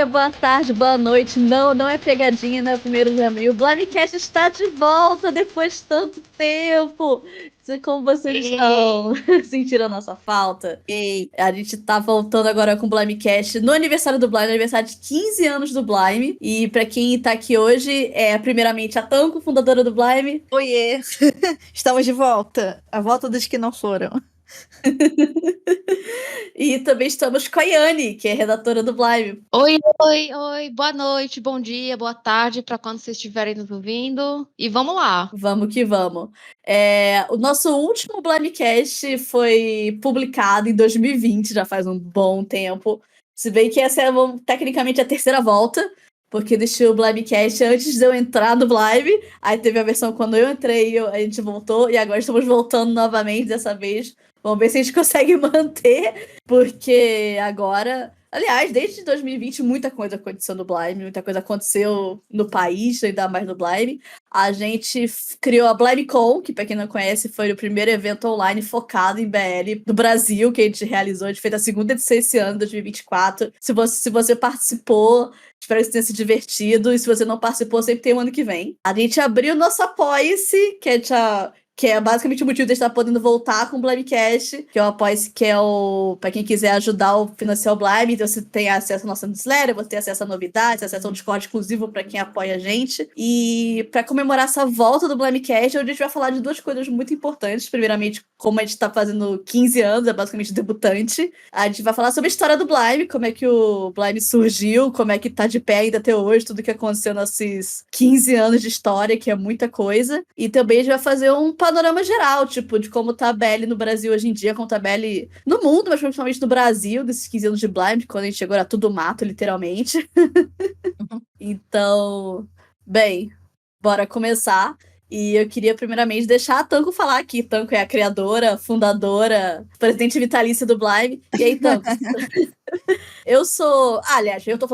Boa tarde, boa noite. Não, não é pegadinha, não é primeiro de abril. O Blimecast está de volta depois de tanto tempo. Como vocês estão sentindo a nossa falta? Ei, A gente tá voltando agora com o Blimecast no aniversário do Blime, aniversário de 15 anos do Blime. E pra quem tá aqui hoje, primeiramente a Tanco, fundadora do Blime. oiê! Estamos de volta. A volta dos que não foram. E também estamos com a Yane, que é redatora do Blime. Oi, oi, oi, boa noite, bom dia, boa tarde, para quando vocês estiverem nos ouvindo. E vamos lá. Vamos que vamos. O nosso último Blimecast foi publicado em 2020, já faz um bom tempo. Se bem que essa é tecnicamente a terceira volta, porque deixei o Blimecast antes de eu entrar no Blime. Aí teve a versão quando eu entrei, a gente voltou, e agora estamos voltando novamente dessa vez. Vamos ver se a gente consegue manter, porque agora. Aliás, desde 2020, muita coisa aconteceu no Blime, muita coisa aconteceu no país, ainda mais no Blime. A gente criou a BlimeCon, que pra quem não conhece, foi o primeiro evento online focado em BL do Brasil, que a gente realizou. A gente fez a segunda edição esse ano, 2024. Se você participou, espero que você tenha se divertido. E se você não participou, sempre tem um ano que vem. A gente abriu o nosso Apoia-se, que é basicamente o motivo de estar podendo voltar com o Blimecast, que é o Apoia-se, que é o... Pra quem quiser ajudar o financiar o Blime, então você tem acesso à nossa newsletter, você tem acesso a novidades, acesso ao Discord exclusivo pra quem apoia a gente. E pra comemorar essa volta do Blimecast, hoje a gente vai falar de duas coisas muito importantes. Primeiramente, como a gente tá fazendo 15 anos, é basicamente debutante. A gente vai falar sobre a história do Blime, como é que o Blime surgiu, como é que tá de pé ainda até hoje, tudo que aconteceu nesses 15 anos de história, que é muita coisa. E também a gente vai fazer um panorama geral, tipo, de como tá a BL no Brasil hoje em dia, como tá a BL no mundo, mas principalmente no Brasil, desses 15 anos de Blime, quando a gente chegou era tudo mato, literalmente. Então, bem, bora começar. E eu queria primeiramente deixar a Tanco falar aqui. Tanco é a criadora, fundadora, presidente vitalícia do Blime. E aí, Tanco? Eu sou. Ah, aliás, eu tô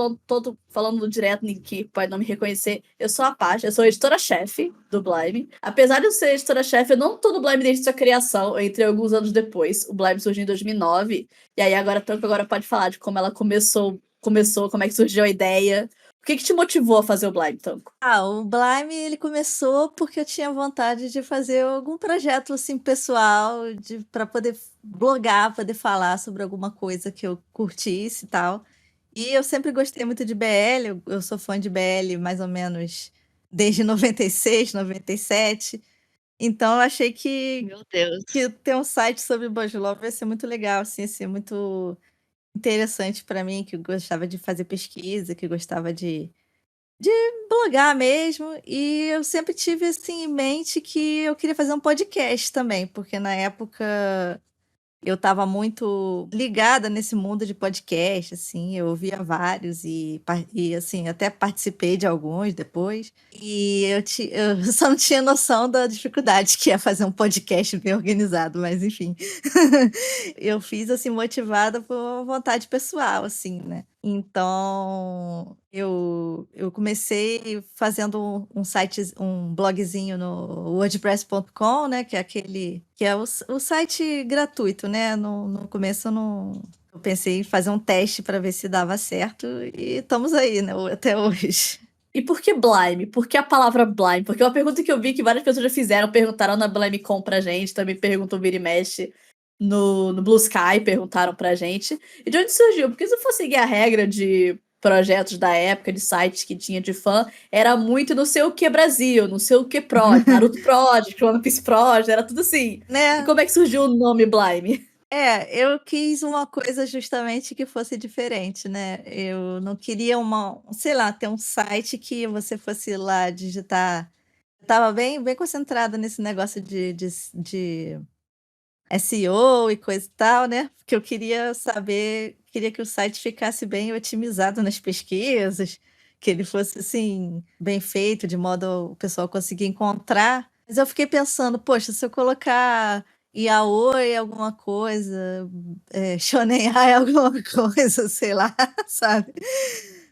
falando direto, que pode não me reconhecer. Eu sou a Paty, eu sou editora-chefe do Blime. Apesar de eu ser editora-chefe, eu não tô no Blime desde sua criação. Eu entrei alguns anos depois. O Blime surgiu em 2009. E aí, agora, Tanco agora pode falar de como ela começou, como é que surgiu a ideia. O que te motivou a fazer o Blime, Tanco? O Blime ele começou porque eu tinha vontade de fazer algum projeto assim pessoal para poder blogar, poder falar sobre alguma coisa que eu curtisse e tal. E eu sempre gostei muito de BL, eu sou fã de BL mais ou menos desde 96, 97. Então eu achei Meu Deus. que ter um site sobre Boys Love ia ser muito legal, assim, ia ser muito interessante para mim, que gostava de fazer pesquisa, que gostava de blogar mesmo, e eu sempre tive, assim, em mente que eu queria fazer um podcast também, porque na época eu estava muito ligada nesse mundo de podcast, assim, eu ouvia vários e assim, até participei de alguns depois. E eu só não tinha noção da dificuldade que é fazer um podcast bem organizado, mas enfim. Eu fiz assim motivada por vontade pessoal, assim, né? Então, eu comecei fazendo um site, um blogzinho no wordpress.com, né? Que é o site gratuito, né? No começo eu pensei em fazer um teste para ver se dava certo e estamos aí, né? Até hoje. E por que Blime? Por que a palavra Blime? Porque é uma pergunta que eu vi que várias pessoas já fizeram, perguntaram na BlimeCon pra gente, também perguntou Vira e Mexe no Blue Sky, perguntaram pra gente. E de onde surgiu? Porque se eu for seguir a regra de projetos da época, de sites que tinha de fã, era muito não sei o que Brasil, não sei o que Prod, Naruto Project, One Piece Project, era tudo assim. E Né? como é que surgiu o nome Blime? Eu quis uma coisa justamente que fosse diferente, né? Eu não queria sei lá, ter um site que você fosse lá digitar. Eu estava bem concentrada nesse negócio de SEO e coisa e tal, né? Porque eu queria que o site ficasse bem otimizado nas pesquisas, que ele fosse assim, bem feito, de modo o pessoal conseguir encontrar. Mas eu fiquei pensando, poxa, se eu colocar yaoi alguma coisa, shonen ai alguma coisa, sei lá, sabe?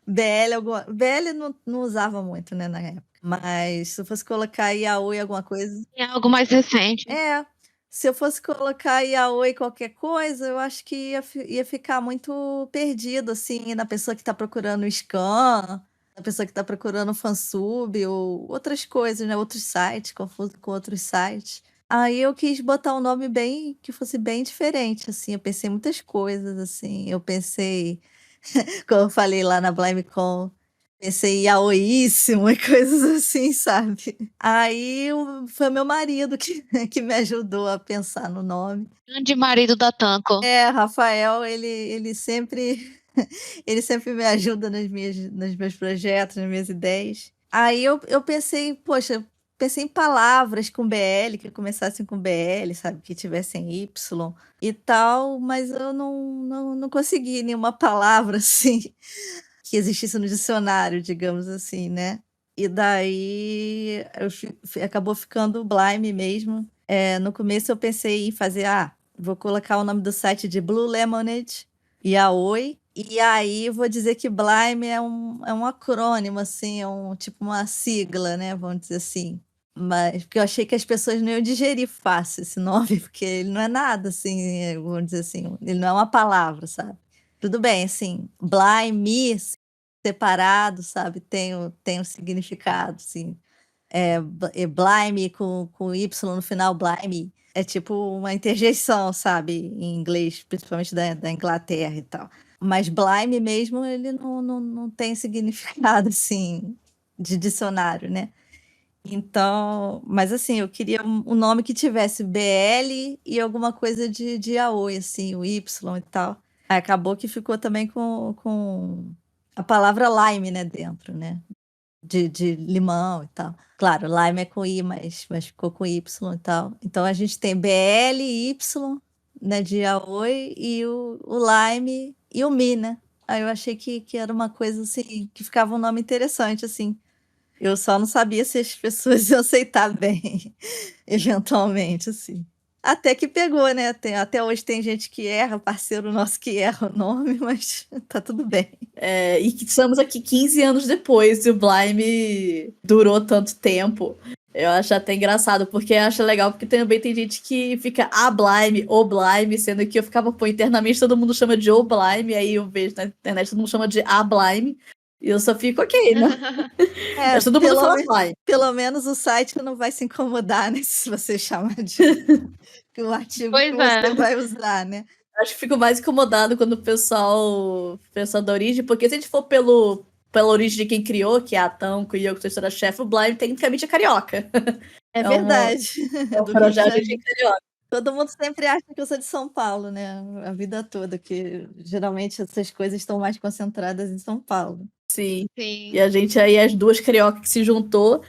BL não usava muito, né, na época. Mas se eu fosse colocar yaoi alguma coisa. É algo mais recente. É. Se eu fosse colocar yaoi qualquer coisa, eu acho que ia ficar muito perdido, assim, na pessoa que tá procurando scan, na pessoa que tá procurando fansub ou outras coisas, né? Outros sites, confuso com outros sites. Aí eu quis botar um nome bem, que fosse bem diferente, assim. Eu pensei em muitas coisas, assim. Eu pensei, como eu falei lá na BlimeCon, pensei em yaoíssimo e coisas assim, sabe? Aí foi meu marido que, que me ajudou a pensar no nome. Grande marido da Tanco. Rafael, ele sempre ele sempre me ajuda nos meus projetos, nas minhas ideias. Aí eu pensei, poxa, pensei em palavras com BL, que começassem com BL, sabe? Que tivessem Y e tal, mas eu não consegui nenhuma palavra assim que existisse no dicionário, digamos assim, né? E daí acabou ficando Blime mesmo. No começo eu pensei em fazer, vou colocar o nome do site de Blue Lemonade e Yaoi. E aí vou dizer que Blime é um acrônimo, assim, é tipo uma sigla, né? Vamos dizer assim. Mas porque eu achei que as pessoas não iam digerir fácil esse nome, porque ele não é nada, assim, vamos dizer assim, ele não é uma palavra, sabe? Tudo bem, assim, Blime separado, sabe? Tem um significado, assim. Blime com Y no final, Blime. É tipo uma interjeição, sabe? Em inglês, principalmente da Inglaterra e tal. Mas Blime mesmo, ele não tem significado, assim, de dicionário, né? Então, mas assim, eu queria um nome que tivesse BL e alguma coisa de Yaoi, assim, o Y e tal. Aí acabou que ficou também com a palavra lime, né, dentro, né? De limão e tal. Claro, lime é com I, mas ficou com Y e tal. Então a gente tem BL, Y, né, de Yaoi, e o lime e o Mi, né? Aí eu achei que era uma coisa assim, que ficava um nome interessante, assim. Eu só não sabia se as pessoas iam aceitar bem, eventualmente, assim. Até que pegou, né? Até hoje tem gente que erra, parceiro nosso que erra o nome, mas tá tudo bem. E que estamos aqui 15 anos depois e o Blime durou tanto tempo. Eu acho até engraçado, porque eu acho legal, porque também tem gente que fica a Blime, o Blime, sendo que eu ficava, pô, internamente todo mundo chama de o Blime, aí eu vejo na internet todo mundo chama de a Blime, e eu só fico, ok, né? Mas todo mundo fala Blime. Pelo menos o site não vai se incomodar, né? Se você chamar de que o artigo que Pois você é. vai usar, né? Acho que fico mais incomodado quando o pessoal da origem, porque se a gente for pela origem de quem criou, que é a Tanco e eu que sou história-chefe, o Blime tecnicamente é carioca. É verdade. É um Do Rio de projeto de Janeiro. carioca. Todo mundo sempre acha que eu sou de São Paulo, né? A vida toda, que geralmente essas coisas estão mais concentradas em São Paulo. Sim. Sim. E a gente aí, as duas cariocas que se juntou.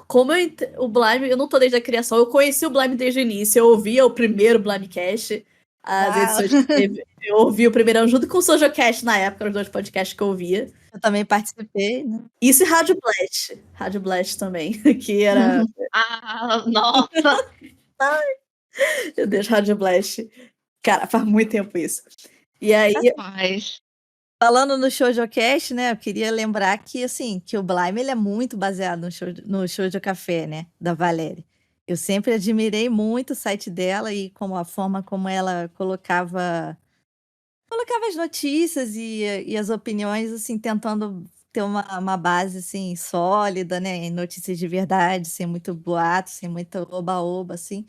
Como o Blime, eu não tô desde a criação, eu conheci o Blime desde o início, eu ouvia o primeiro Blimecast, as edições que teve, eu ouvi o primeirão junto com o SojoCast na época, os dois podcasts que eu ouvia. Eu também participei, né? Isso e Rádio Blast também, que era... Nossa! Meu Deus, Rádio Blast. Cara, faz muito tempo isso. E aí, Mas... Falando no ShojoCast, né? Eu queria lembrar que, assim, que o Blime ele é muito baseado no Shoujo Café, né? Da Valéria. Eu sempre admirei muito o site dela e como a forma como ela colocava as notícias e as opiniões, assim, tentando ter uma base, assim, sólida, né? Em notícias de verdade, sem muito boato, sem muito oba-oba, assim.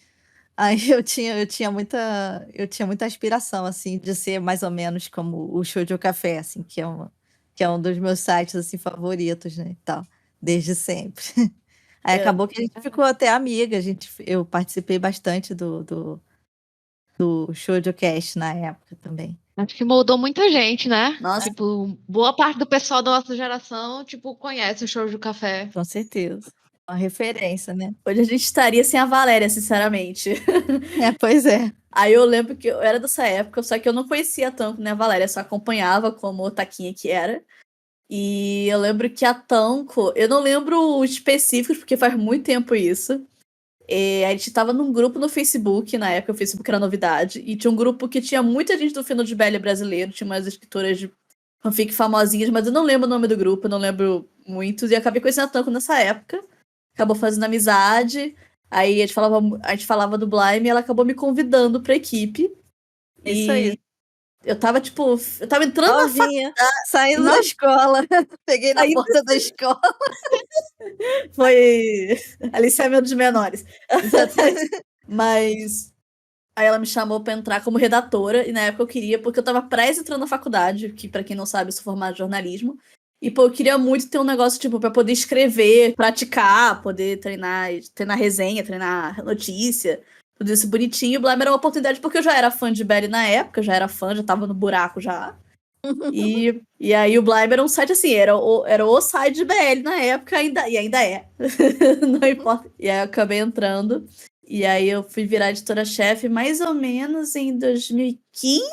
Aí eu tinha muita aspiração, assim, de ser mais ou menos como o Shoujo Café, assim, que é um dos meus sites, assim, favoritos, né, e tal, desde sempre. Aí acabou que a gente ficou até amiga, eu participei bastante do Shoujo Cast na época também. Acho que moldou muita gente, né? nossa, Tipo, boa parte do pessoal da nossa geração, tipo, conhece o Shoujo Café. Com certeza. Uma referência, né? hoje a gente estaria sem a Valéria, sinceramente. Pois é. Aí eu lembro que eu era dessa época, só que eu não conhecia tanto, né, a Valéria, só acompanhava como otaquinha que era. E eu lembro que a Tanco, eu não lembro os específicos, porque faz muito tempo isso. A gente tava num grupo no Facebook, na época o Facebook era novidade, e tinha um grupo que tinha muita gente do fino de BL brasileiro, tinha umas escritoras de fanfic famosinhas, mas eu não lembro o nome do grupo, eu não lembro muitos, e eu acabei conhecendo a Tanco nessa época. Acabou fazendo amizade. Aí a gente falava do Blime e ela acabou me convidando pra equipe. Isso aí. Eu tava entrando na Novinha, saindo da Nossa. escola. Peguei na Saindo- porta da escola. Foi aliciamento de menores. Exatamente. Mas aí ela me chamou pra entrar como redatora, e na época eu queria, porque eu tava prestes entrando na faculdade, que pra quem não sabe, eu sou formada em jornalismo. E pô, eu queria muito ter um negócio, tipo, pra poder escrever, praticar, poder treinar resenha, treinar notícia, tudo isso bonitinho. O Blime era uma oportunidade porque eu já era fã de Belly na época, já tava no buraco já. E aí o Blime era um site assim, era o site de BL na época, e ainda é. Não importa. E aí eu acabei entrando. E aí eu fui virar editora-chefe mais ou menos em 2015,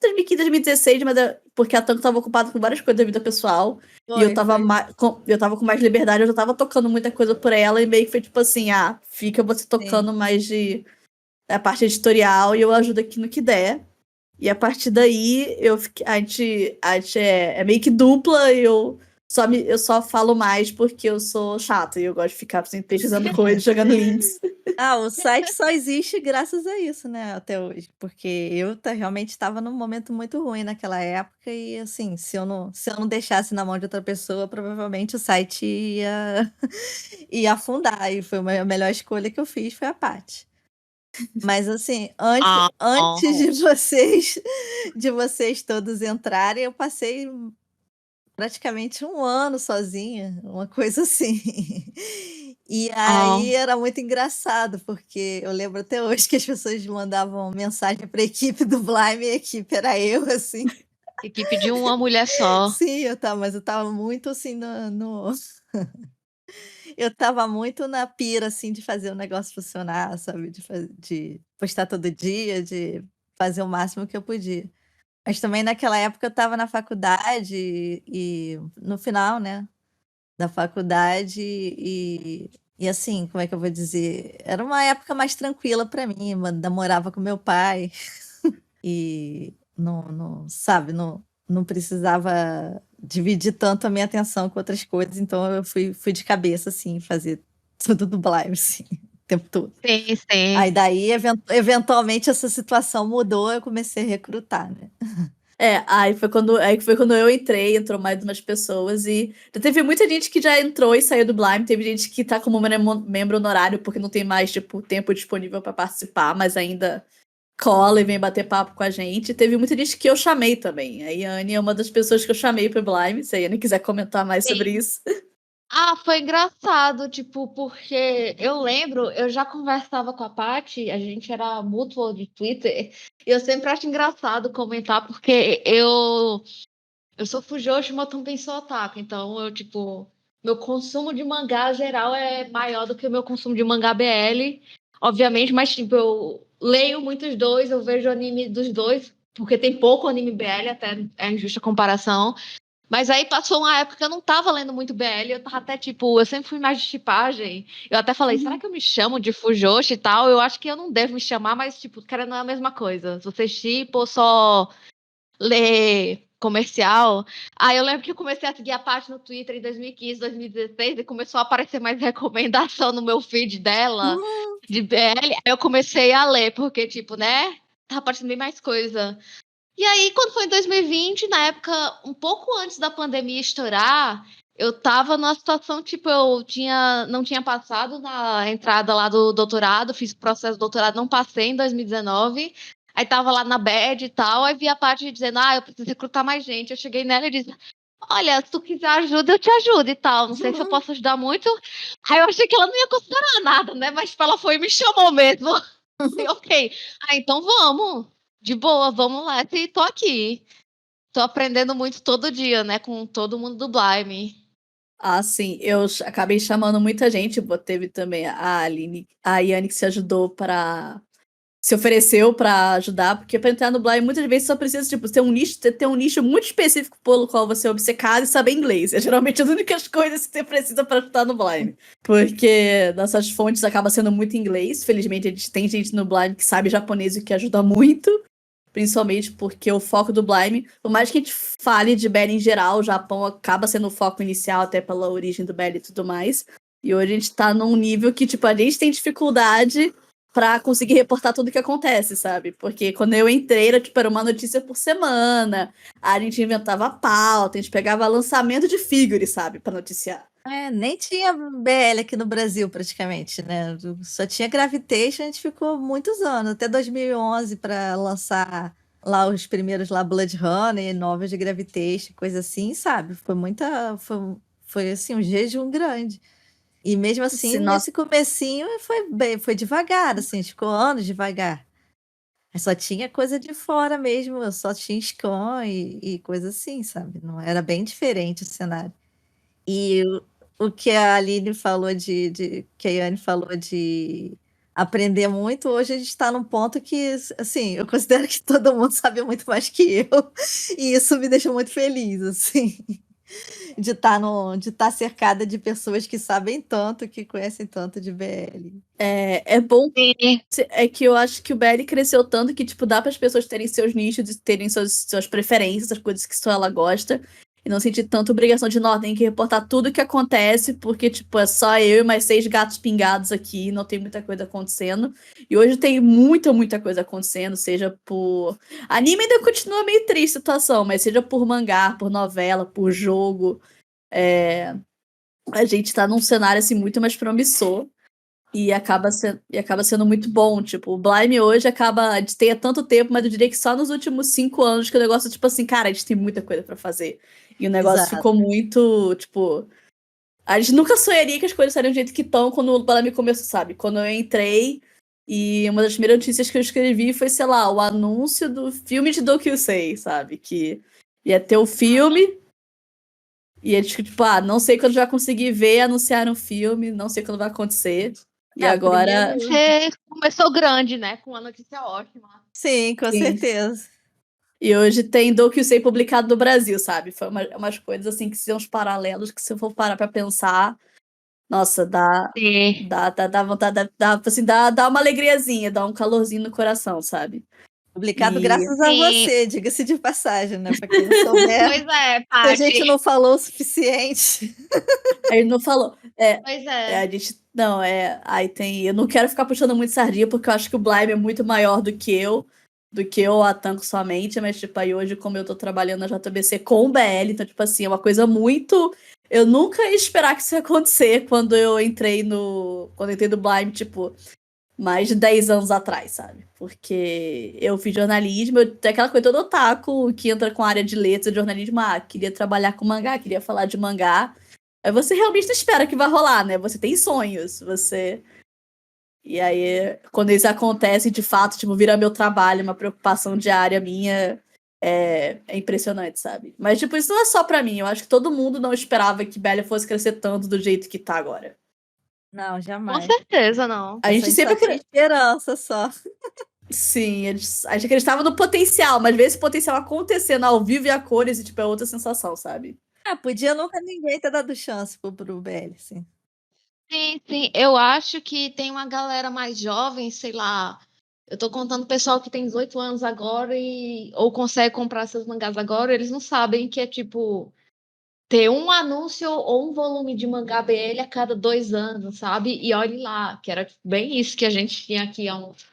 2016, mas porque a Tango tava ocupada com várias coisas da vida pessoal. E eu tava com mais liberdade, eu já tava tocando muita coisa por ela, e meio que foi tipo assim, fica você tocando mais de a parte editorial e eu ajudo aqui no que der. E a partir daí, a gente é meio que dupla, e eu só falo mais porque eu sou chata e eu gosto de ficar assim, pesquisando coisas, jogando links. O site só existe graças a isso, né, até hoje, porque eu realmente estava num momento muito ruim naquela época e, assim, se eu não deixasse na mão de outra pessoa, provavelmente o site ia afundar, e foi a melhor escolha que eu fiz foi a Paty. Mas, assim, antes de vocês todos entrarem, eu passei praticamente 1 ano sozinha, uma coisa assim. E aí era muito engraçado, porque eu lembro até hoje que as pessoas mandavam mensagem para a equipe do Blime, e a equipe era eu, assim. Equipe de uma mulher só. Sim, mas eu estava muito assim eu estava muito na pira, assim, de fazer o negócio funcionar, sabe, de postar todo dia, de fazer o máximo que eu podia. Mas também naquela época eu estava na faculdade e no final, né, da faculdade e assim, como é que eu vou dizer? Era uma época mais tranquila para mim, ainda morava com meu pai e sabe, não precisava dividir tanto a minha atenção com outras coisas, então eu fui de cabeça, assim, fazer tudo do Blime, assim, o tempo todo. Sim, sim. Aí daí, eventualmente, essa situação mudou, eu comecei a recrutar, né. Aí foi quando eu entrei, entrou mais umas pessoas, e já teve muita gente que já entrou e saiu do Blime, teve gente que tá como membro honorário porque não tem mais, tipo, tempo disponível pra participar, mas ainda cola e vem bater papo com a gente. Teve muita gente que eu chamei também. A Yane é uma das pessoas que eu chamei pro Blime, se a Yane quiser comentar mais sobre isso. Foi engraçado, tipo, porque eu lembro, eu já conversava com a Paty, a gente era mútuo de Twitter, e eu sempre acho engraçado comentar, porque eu sou fujoshi, mas também sou otaku, então eu, tipo, meu consumo de mangá geral é maior do que o meu consumo de mangá BL, obviamente, mas, tipo, eu leio muitos dois, eu vejo anime dos dois, porque tem pouco anime BL, até é injusta a comparação. Mas aí passou uma época que eu não tava lendo muito BL, eu tava até tipo, eu sempre fui mais de shippagem. Eu até falei, será que eu me chamo de Fujoshi e tal? Eu acho que eu não devo me chamar, mas tipo, cara, não é a mesma coisa. Se você shippa ou só lê comercial. Aí eu lembro que eu comecei a seguir a Paty no Twitter em 2015, 2016 e começou a aparecer mais recomendação no meu feed dela de BL. Aí eu comecei a ler, porque tipo, né? Tá aparecendo bem mais coisa. E aí, quando foi em 2020, na época, um pouco antes da pandemia estourar, eu tava numa situação, tipo, não tinha passado na entrada lá do doutorado, fiz o processo do doutorado, não passei em 2019, aí tava lá na bad e tal, aí vi a parte dizendo, eu preciso recrutar mais gente. Eu cheguei nela e disse, olha, se tu quiser ajuda, eu te ajudo e tal, não sei se eu posso ajudar muito. Aí eu achei que ela não ia considerar nada, né, mas tipo, ela foi e me chamou mesmo. E, ok, então vamos. De boa, vamos lá, e tô aqui. Tô aprendendo muito todo dia, né, com todo mundo do Blime. Sim, eu acabei chamando muita gente, teve também a Aline, a Yane que se ofereceu pra ajudar, porque pra entrar no Blime muitas vezes só precisa, tipo, ter um nicho muito específico pelo qual você é obcecado e saber inglês. É geralmente as únicas coisas que você precisa pra ajudar no Blime. Porque nossas fontes acabam sendo muito inglês. Felizmente, a gente tem gente no Blime que sabe japonês, o que ajuda muito. Principalmente porque o foco do Blime, por mais que a gente fale de BL em geral, o Japão acaba sendo o foco inicial, até pela origem do BL e tudo mais. E hoje a gente tá num nível que, tipo, a gente tem dificuldade pra conseguir reportar tudo que acontece, sabe? Porque quando eu entrei, era uma notícia por semana. A gente inventava pauta, a gente pegava lançamento de figure, sabe? Pra noticiar. Nem tinha BL aqui no Brasil, praticamente, né? Só tinha Gravitation, a gente ficou muitos anos, até 2011, para lançar lá os primeiros lá, Blood Honey, novas de Gravitation, coisa assim, sabe? Foi assim, um jejum grande. E mesmo assim, Se nós nesse comecinho foi devagar, assim, a gente ficou anos devagar. Mas só tinha coisa de fora mesmo, eu só tinha Scon e coisa assim, sabe? Não era bem diferente o cenário. E o que a Aline falou que a Yane falou de aprender muito, hoje a gente está num ponto que, assim, eu considero que todo mundo sabe muito mais que eu, e isso me deixa muito feliz, assim, de estar cercada de pessoas que sabem tanto, que conhecem tanto de BL. é bom. Sim. É que eu acho que o BL cresceu tanto que, tipo, dá para as pessoas terem seus nichos, e terem suas preferências, as coisas que só ela gosta, e não sentir tanta obrigação de, não, tem que reportar tudo o que acontece, porque, tipo, é só eu e mais 6 gatos pingados aqui, não tem muita coisa acontecendo. E hoje tem muita coisa acontecendo, seja por... Anime ainda continua meio triste a situação, mas seja por mangá, por novela, por jogo, a gente tá num cenário, assim, muito mais promissor. E acaba sendo muito bom. Tipo, o Blime hoje acaba de ter tanto tempo, mas eu diria que só nos últimos 5 anos que o negócio, tipo assim, cara, a gente tem muita coisa pra fazer. E o negócio Exato. ficou muito, tipo. A gente nunca sonharia que as coisas seriam do jeito que estão quando o Blime começou, sabe? Quando eu entrei, e uma das primeiras notícias que eu escrevi foi, sei lá, o anúncio do filme de Dokusei, sabe? Que ia ter o filme. E eles, tipo, não sei quando vai conseguir ver, anunciar um filme, não sei quando vai acontecer. E agora. Você começou grande, né? Com uma notícia ótima. Sim, com Sim. certeza. E hoje tem Dokusei publicado no Brasil, sabe? Foi umas coisas assim que são uns paralelos que, se eu for parar pra pensar, nossa, Sim. dá vontade, dá uma alegriazinha, dá um calorzinho no coração, sabe? Publicado E graças a Sim. você, diga-se de passagem, né? Pra quem não souber, Pois é, se a gente Paty. não falou o suficiente. aí ele não falou. Pois é. A gente. Não, aí tem. Eu não quero ficar puxando muito sardinha, porque eu acho que o Blime é muito maior do que eu, a Tanco somente, mas, tipo, aí hoje, como eu tô trabalhando na JBC com o BL, então, tipo assim, é uma coisa muito. Eu nunca ia esperar que isso ia acontecer quando eu entrei no Blime, tipo, mais de 10 anos atrás, sabe? Porque eu fiz jornalismo, eu tenho aquela coisa todo otaku que entra com a área de letras, de jornalismo, queria trabalhar com mangá, queria falar de mangá. Aí você realmente não espera que vai rolar, né? Você tem sonhos, você... E aí, quando isso acontece, de fato, tipo, vira meu trabalho, uma preocupação diária minha, é impressionante, sabe? Mas, tipo, isso não é só pra mim, eu acho que todo mundo não esperava que Bélia fosse crescer tanto do jeito que tá agora. Não, Com jamais. certeza, não. A gente sempre... só tinha esperança só. Sim, a gente acreditava no potencial, mas ver esse potencial acontecendo ao vivo e a cores, e, tipo, é outra sensação, sabe? Podia nunca ninguém ter dado chance pro BL, sim. Sim, sim. Eu acho que tem uma galera mais jovem, sei lá. Eu tô contando pessoal que tem 18 anos agora ou consegue comprar seus mangás agora, eles não sabem que é tipo ter um anúncio ou um volume de mangá BL a cada 2 anos, sabe? E olhe lá, que era bem isso que a gente tinha aqui há uns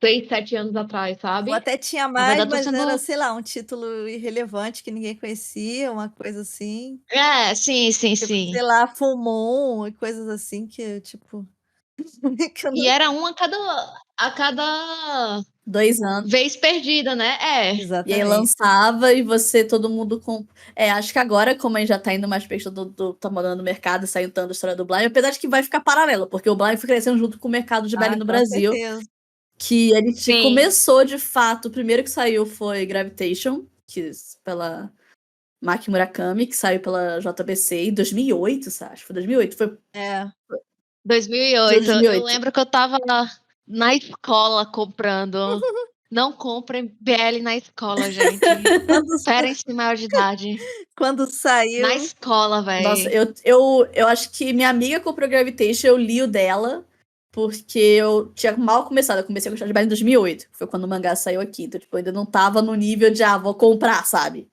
6, 7 anos atrás, Ou sabe? até tinha Na mais, verdade, tô mas era, sendo. sei lá, um título irrelevante que ninguém conhecia, uma coisa assim. Sim, sim, Tipo, sim. sei lá, Full Moon e coisas assim que, tipo. que eu E não- era um a cada 2 anos. vez perdida, né? E aí Exatamente. lançava e todo mundo com. Acho que agora, como a gente já tá indo mais pra questão tá mudando no mercado, saindo tanto a história do Blind, apesar de que vai ficar paralelo, porque o Blind foi crescendo junto com o mercado de BL no Com Brasil. certeza. Que a gente Sim. começou de fato. O primeiro que saiu foi Gravitation, pela Maki Murakami, que saiu pela JBC em 2008, sabe? Acho que foi 2008. Foi 2008. 2008. Eu lembro que eu tava na escola comprando. Não comprem BL na escola, gente. Esperem-se maior de idade. Quando saiu. Na escola, Nossa, velho. eu acho que minha amiga comprou Gravitation, eu li o dela, porque eu tinha mal começado. Eu comecei a gostar de BL em 2008, que foi quando o mangá saiu aqui. Então, tipo, eu ainda não tava no nível de, vou comprar, sabe?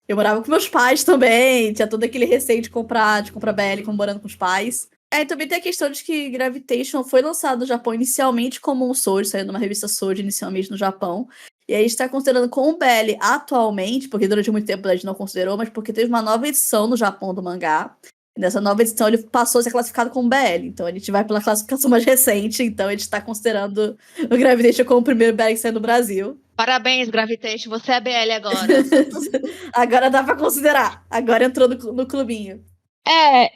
Eu morava com meus pais também, tinha todo aquele receio de comprar BL, como morando com os pais. É, e também tem a questão de que Gravitation foi lançado no Japão inicialmente como um Sword, saiu numa revista Sword inicialmente no Japão. E aí a gente tá considerando como BL atualmente, porque durante muito tempo a gente não considerou, mas porque teve uma nova edição no Japão do mangá. E nessa nova edição ele passou a ser classificado como BL. Então a gente vai pela classificação mais recente, então a gente tá considerando o Gravitation como o primeiro BL que saiu no Brasil. Parabéns, Gravitation, você é BL agora. Agora dá pra considerar. Agora entrou no clubinho.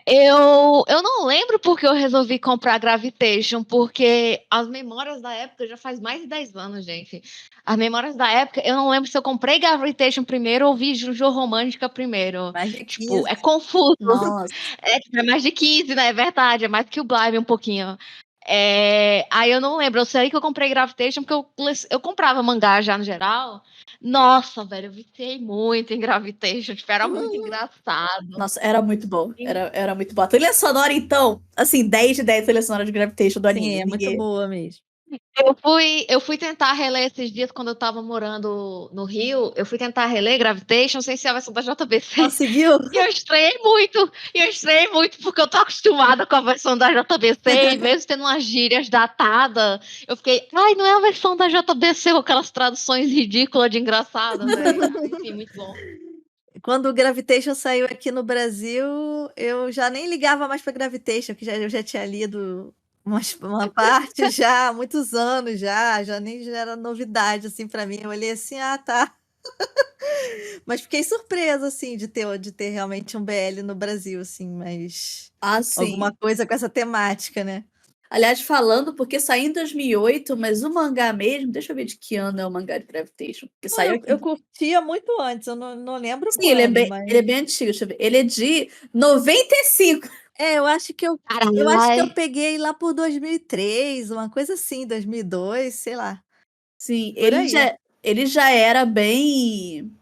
Eu não lembro porque eu resolvi comprar Gravitation, porque as memórias da época já faz mais de 10 anos, gente. As memórias da época, eu não lembro se eu comprei Gravitation primeiro ou vi Jojo Romântica primeiro. Mais de 15. Tipo, é confuso. Nossa. É mais de 15, né? É verdade, é mais que o Blind um pouquinho. Aí eu não lembro, eu sei que eu comprei Gravitation porque eu comprava mangá já no geral. Nossa, velho, eu viciei muito em Gravitation, tipo, era muito engraçado. Nossa, era muito bom. Era muito bom. A trilha sonora, então, assim, 10 de 10 trilha sonora de Gravitation do anime. Sim, é muito boa mesmo. Eu fui tentar reler esses dias quando eu tava morando no Rio. Eu fui tentar reler Gravitation sem ser a versão da JBC. Conseguiu? E eu estranhei muito. Porque eu tô acostumada com a versão da JBC. E mesmo tendo umas gírias datadas, eu fiquei, ai, não é a versão da JBC com aquelas traduções ridículas de engraçada, velho. Enfim, muito bom. Quando o Gravitation saiu aqui no Brasil, eu já nem ligava mais pra Gravitation, que eu já tinha lido uma parte já há muitos anos já nem já era novidade assim para mim. Eu olhei assim, tá. Mas fiquei surpresa assim de ter realmente um BL no Brasil assim, mas alguma sim. coisa com essa temática, né? Aliás, falando, porque saiu em 2008, mas o mangá mesmo, deixa eu ver de que ano é o mangá de Gravitation. Porque saiu aqui. Eu curtia muito antes, eu não lembro Sim, quando, ele é mas... bem antigo, deixa eu ver. Ele é de 95. Eu acho que eu Caralho. peguei lá por 2003, uma coisa assim, 2002, sei lá. Sim, Por aí. ele já era bem.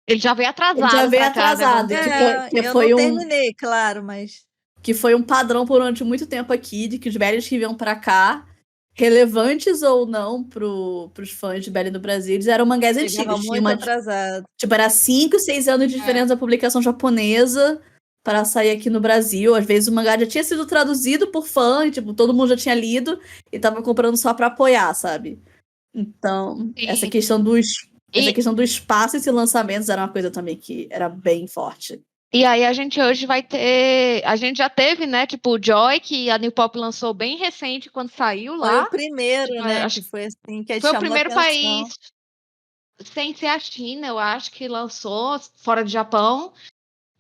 Ele já veio atrasado. Ele já veio pra cá, né, atrasado. vamos dizer. Que eu foi não terminei, claro, mas... Que foi um padrão durante muito tempo aqui, de que os velhos que vinham pra cá, relevantes ou não pros fãs de BL no Brasil, eles eram mangás Chegava antigos. muito atrasado. Tipo, era 5, 6 anos de diferença da publicação japonesa para sair aqui no Brasil. Às vezes o mangá já tinha sido traduzido por fã, e, tipo, todo mundo já tinha lido e tava comprando só pra apoiar, sabe? Então, Sim. essa questão do espaço e esses lançamentos era uma coisa também que era bem forte. E aí a gente hoje vai ter. A gente já teve, né? Tipo, o Joy, que a New Pop lançou bem recente quando saiu lá. Foi o primeiro, Tipo, né? acho Que foi assim, que Foi o chamou primeiro atenção. país, sem ser a China, eu acho, que lançou fora do Japão.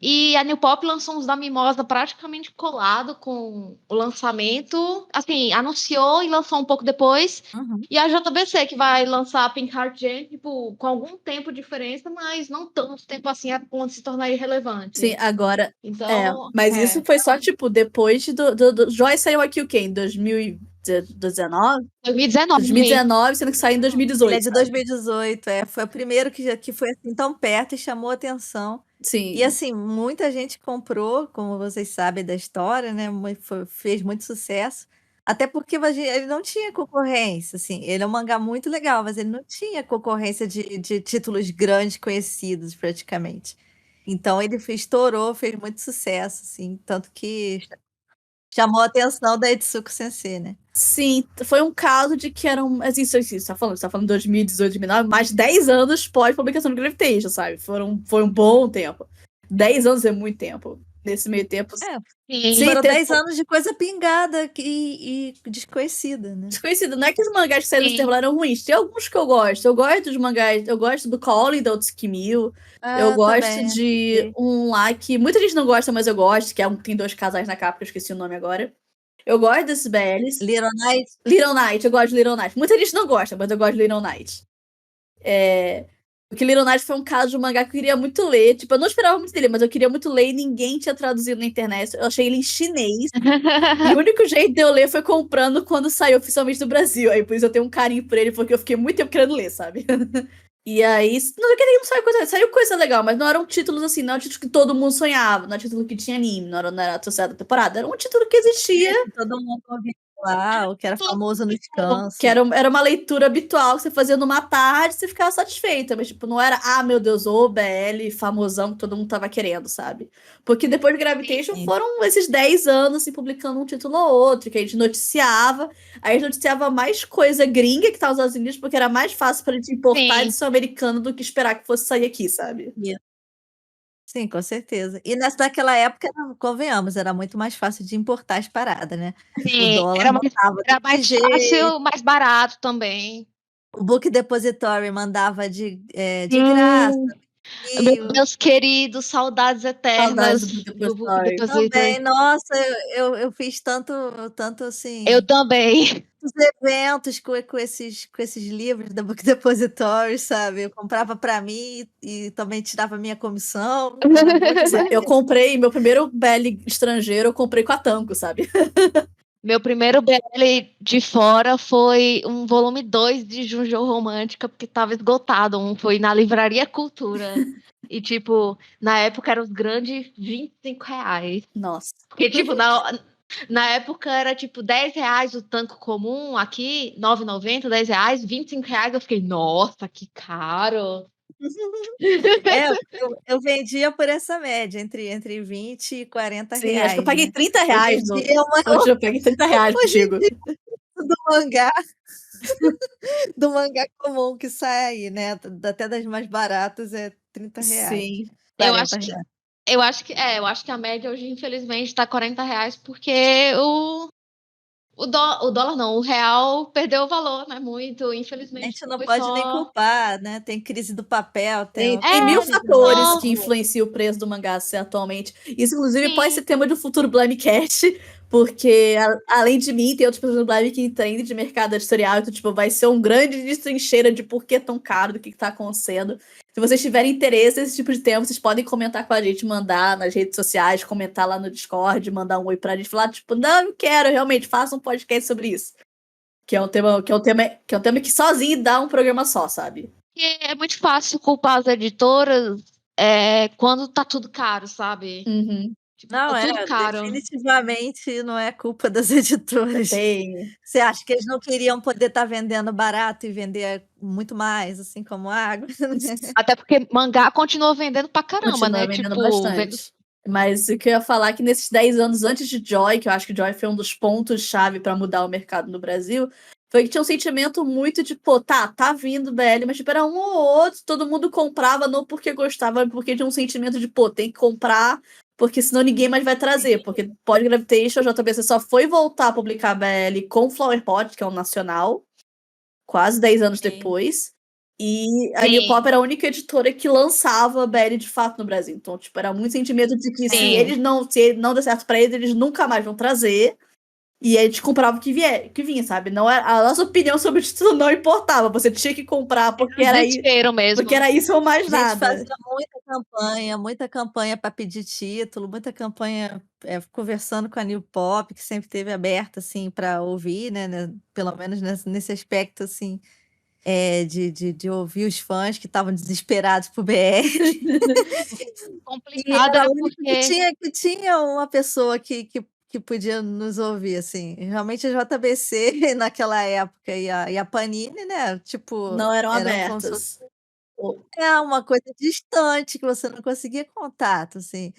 E a New Pop lançou uns da Mimosa praticamente colado com o lançamento. Assim, anunciou e lançou um pouco depois. Uhum. E a JBC, que vai lançar Pink Heart Jam, tipo, com algum tempo de diferença, mas não tanto tempo assim a ponto de se tornar irrelevante. Sim, agora. Então, mas isso foi só, tipo, depois do Joy saiu aqui o quê? Em 2019? 2019, sendo que saiu em 2018. Ele é de 2018, foi o primeiro que foi assim tão perto e chamou atenção. Sim. E assim, muita gente comprou, como vocês sabem da história, né? Fez muito sucesso. Até porque ele não tinha concorrência, assim. Ele é um mangá muito legal, mas ele não tinha concorrência de títulos grandes, conhecidos, praticamente. Então ele estourou, fez muito sucesso, assim. Tanto que chamou a atenção da Etsuko Sensei, né? Sim, foi um caso de que eram. Assim, você tá falando 2018, 2019, mais 10 anos pós-publicação do Gravitation, sabe? Foi um bom tempo. 10 anos é muito tempo. Nesse meio tempo. Sim, foram 10 anos de coisa pingada e desconhecida, né? Desconhecida. Não é que os mangás que saíram do Terra eram ruins. Tem alguns que eu gosto. Eu gosto dos mangás. Eu gosto do Calling da Otsukimil. Eu gosto também, de um lá que muita gente não gosta, mas eu gosto, que tem 2 casais na capa, que eu esqueci o nome agora. Eu gosto desses BLs. Little Night. Little Night, eu gosto de Little Night. Muita gente não gosta, mas eu gosto de Little Night. Porque Little Night foi um caso de um mangá que eu queria muito ler. Tipo, eu não esperava muito dele, mas eu queria muito ler e ninguém tinha traduzido na internet. Eu achei ele em chinês. E o único jeito de eu ler foi comprando quando saiu oficialmente do Brasil. Aí por isso eu tenho um carinho por ele, porque eu fiquei muito tempo querendo ler, sabe? E aí, não saiu coisa legal, mas não eram títulos assim, não eram títulos que todo mundo sonhava, não era título que tinha anime, não era a terceira temporada, era um título que existia. Todo mundo ouviu lá, o que era famoso nos cansos. Que era uma leitura habitual que você fazia numa tarde e você ficava satisfeita. Mas, tipo, não era, meu Deus, o BL famosão que todo mundo tava querendo, sabe? Porque depois de Gravitation Sim. foram esses 10 anos, assim, publicando um título ou outro, que a gente noticiava. Aí a gente noticiava mais coisa gringa que tava nos Estados Unidos, porque era mais fácil pra gente importar Sim. edição americana do que esperar que fosse sair aqui, sabe? Sim, com certeza. E naquela época, convenhamos, era muito mais fácil de importar as paradas, né? O Sim, dólar era não mais, tava era desse mais jeito. fácil, mais barato também. O Book Depository mandava de graça. Meus queridos, saudades eternas Saudades do do Book Depository. Depository. Também, nossa, eu fiz tanto assim, Eu também. os eventos com esses livros da Book Depository, sabe? Eu comprava para mim e também tirava minha comissão. Era bom demais. Eu comprei, meu primeiro BL estrangeiro, eu comprei com a Tango, sabe? Meu primeiro BL de fora foi um volume 2 de Junjo Romântica, porque estava esgotado. Um foi na Livraria Cultura. E, tipo, na época eram os grandes R$ 25. Nossa. Porque, tipo, na época era, tipo, R$ 10 o tanco comum, aqui, R$ 9,90, R$ 10, R$ 25. Eu fiquei, nossa, que caro. Eu vendia por essa média, entre 20 e 40 Sim, acho que eu reais, paguei né? R$ 30 Hoje em dia, Hoje eu paguei R$ 30 hoje em contigo. dia, do mangá, do mangá comum que sai aí, né? Até das mais baratas é R$ 30, Sim. Eu acho R$ 40. que, eu acho que a média hoje, infelizmente, está R$ 40, porque o dólar não, o real perdeu o valor, né? Muito, A infelizmente. gente não Foi pode nem só. culpar, né? Tem crise do papel, Tem, tem um mil monte de fatores não. que influenciam o preço do mangá ser atualmente. Isso, inclusive, pode Sim. ser tema de um futuro Blimecast, porque além de mim, tem outras pessoas no Blime que entendem de mercado editorial, então, tipo, vai ser um grande destrincheira de por que é tão caro, do que tá acontecendo. Se vocês tiverem interesse nesse tipo de tema, vocês podem comentar com a gente, mandar nas redes sociais, comentar lá no Discord, mandar um oi pra gente, falar, tipo, não, eu quero, realmente, faça um podcast sobre isso. Que é um tema que sozinho dá um programa só, sabe? Porque é muito fácil culpar as editoras quando tá tudo caro, sabe? Uhum. Tipo, Não, tá tudo caro. definitivamente não é culpa das editoras. Tem. Você acha que eles não queriam poder estar vendendo barato e vender muito mais, assim como água? Até porque mangá continua vendendo pra caramba, Continua né? vendendo Tipo, bastante. Mas o que eu ia falar é que nesses 10 anos antes de Joy, que eu acho que Joy foi um dos pontos-chave para mudar o mercado no Brasil, foi que tinha um sentimento muito de, pô, tá vindo BL, mas tipo, era um ou outro, todo mundo comprava não porque gostava, mas porque tinha um sentimento de, pô, tem que comprar, porque senão ninguém mais vai trazer. Porque Pod Gravitation, a JBC só foi voltar a publicar BL com Flower Pot, que é um nacional, quase 10 anos Sim. depois. E a New Pop era a única editora que lançava BL de fato no Brasil. Então, tipo, era muito sentimento de que se ele não der certo pra eles nunca mais vão trazer. E aí a gente comprava o que vinha, sabe? Não era, a nossa opinião sobre o título não importava. Você tinha que comprar porque era desespero mesmo. porque era isso ou mais A gente nada. fazia muita campanha para pedir título, muita campanha conversando com a New Pop, que sempre esteve aberta assim, para ouvir, né? Pelo menos nesse aspecto assim, de ouvir os fãs que estavam desesperados por BR. E Complicado era era o único porque. que tinha uma pessoa que podia nos ouvir, assim. Realmente a JBC naquela época e a Panini, né? Tipo, Não eram eram como se fosse abertas. uma coisa distante que você não conseguia contato, assim,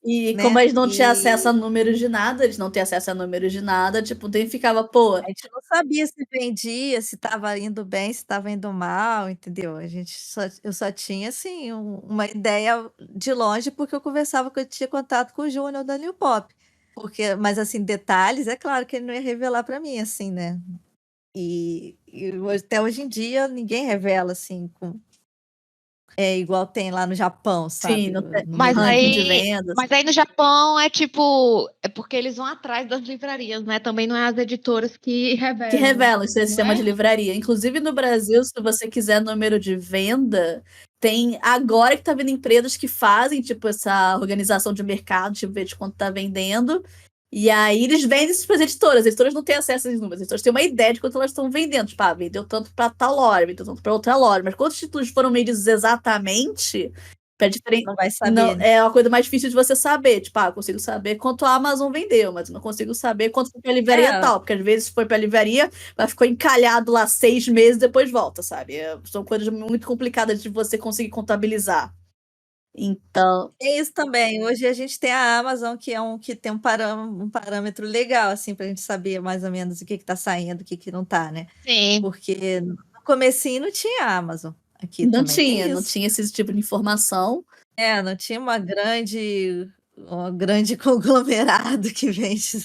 E como né? eles não tinham acesso a E números de nada, eles não têm acesso a números de nada, tipo, daí ficava, pô, a gente não sabia se vendia, se estava indo bem, se estava indo mal, entendeu? Eu só tinha, assim, uma ideia de longe, porque eu tinha contato com o Júnior da New Pop. Mas, assim, detalhes, é claro que ele não ia revelar para mim, assim, né? Até hoje em dia ninguém revela, assim, igual tem lá no Japão, sim, sabe? não tem No Mas mesmo ranking de aí, vendas. mas aí no Japão é tipo. É porque eles vão atrás das livrarias, né? Também não é as editoras que revelam. Que revelam esse não sistema é? de livraria. Inclusive no Brasil, se você quiser número de venda, tem agora que tá vindo empresas que fazem, tipo, essa organização de mercado, tipo, ver de quanto tá vendendo. E aí eles vendem isso para as editoras. As editoras não têm acesso a esses números. As editoras têm uma ideia de quanto elas estão vendendo. Tipo, vendeu tanto para tal loja, vendeu tanto para outra loja. Mas quantos títulos foram vendidos exatamente, Não vai saber, Não, né? é uma coisa mais difícil de você saber. Tipo, eu consigo saber quanto a Amazon vendeu, mas eu não consigo saber quanto foi pra livraria tal. Porque às vezes foi pra livraria, mas ficou encalhado lá 6 meses e depois volta, sabe? São coisas muito complicadas de você conseguir contabilizar. Então, É isso também. Hoje a gente tem a Amazon, que tem um parâmetro legal, assim, pra gente saber mais ou menos o que tá saindo, o que não tá, né? Sim. Porque no comecinho não tinha Amazon. Aqui não também tem não isso. tinha esse tipo de informação. Não tinha um grande conglomerado que vende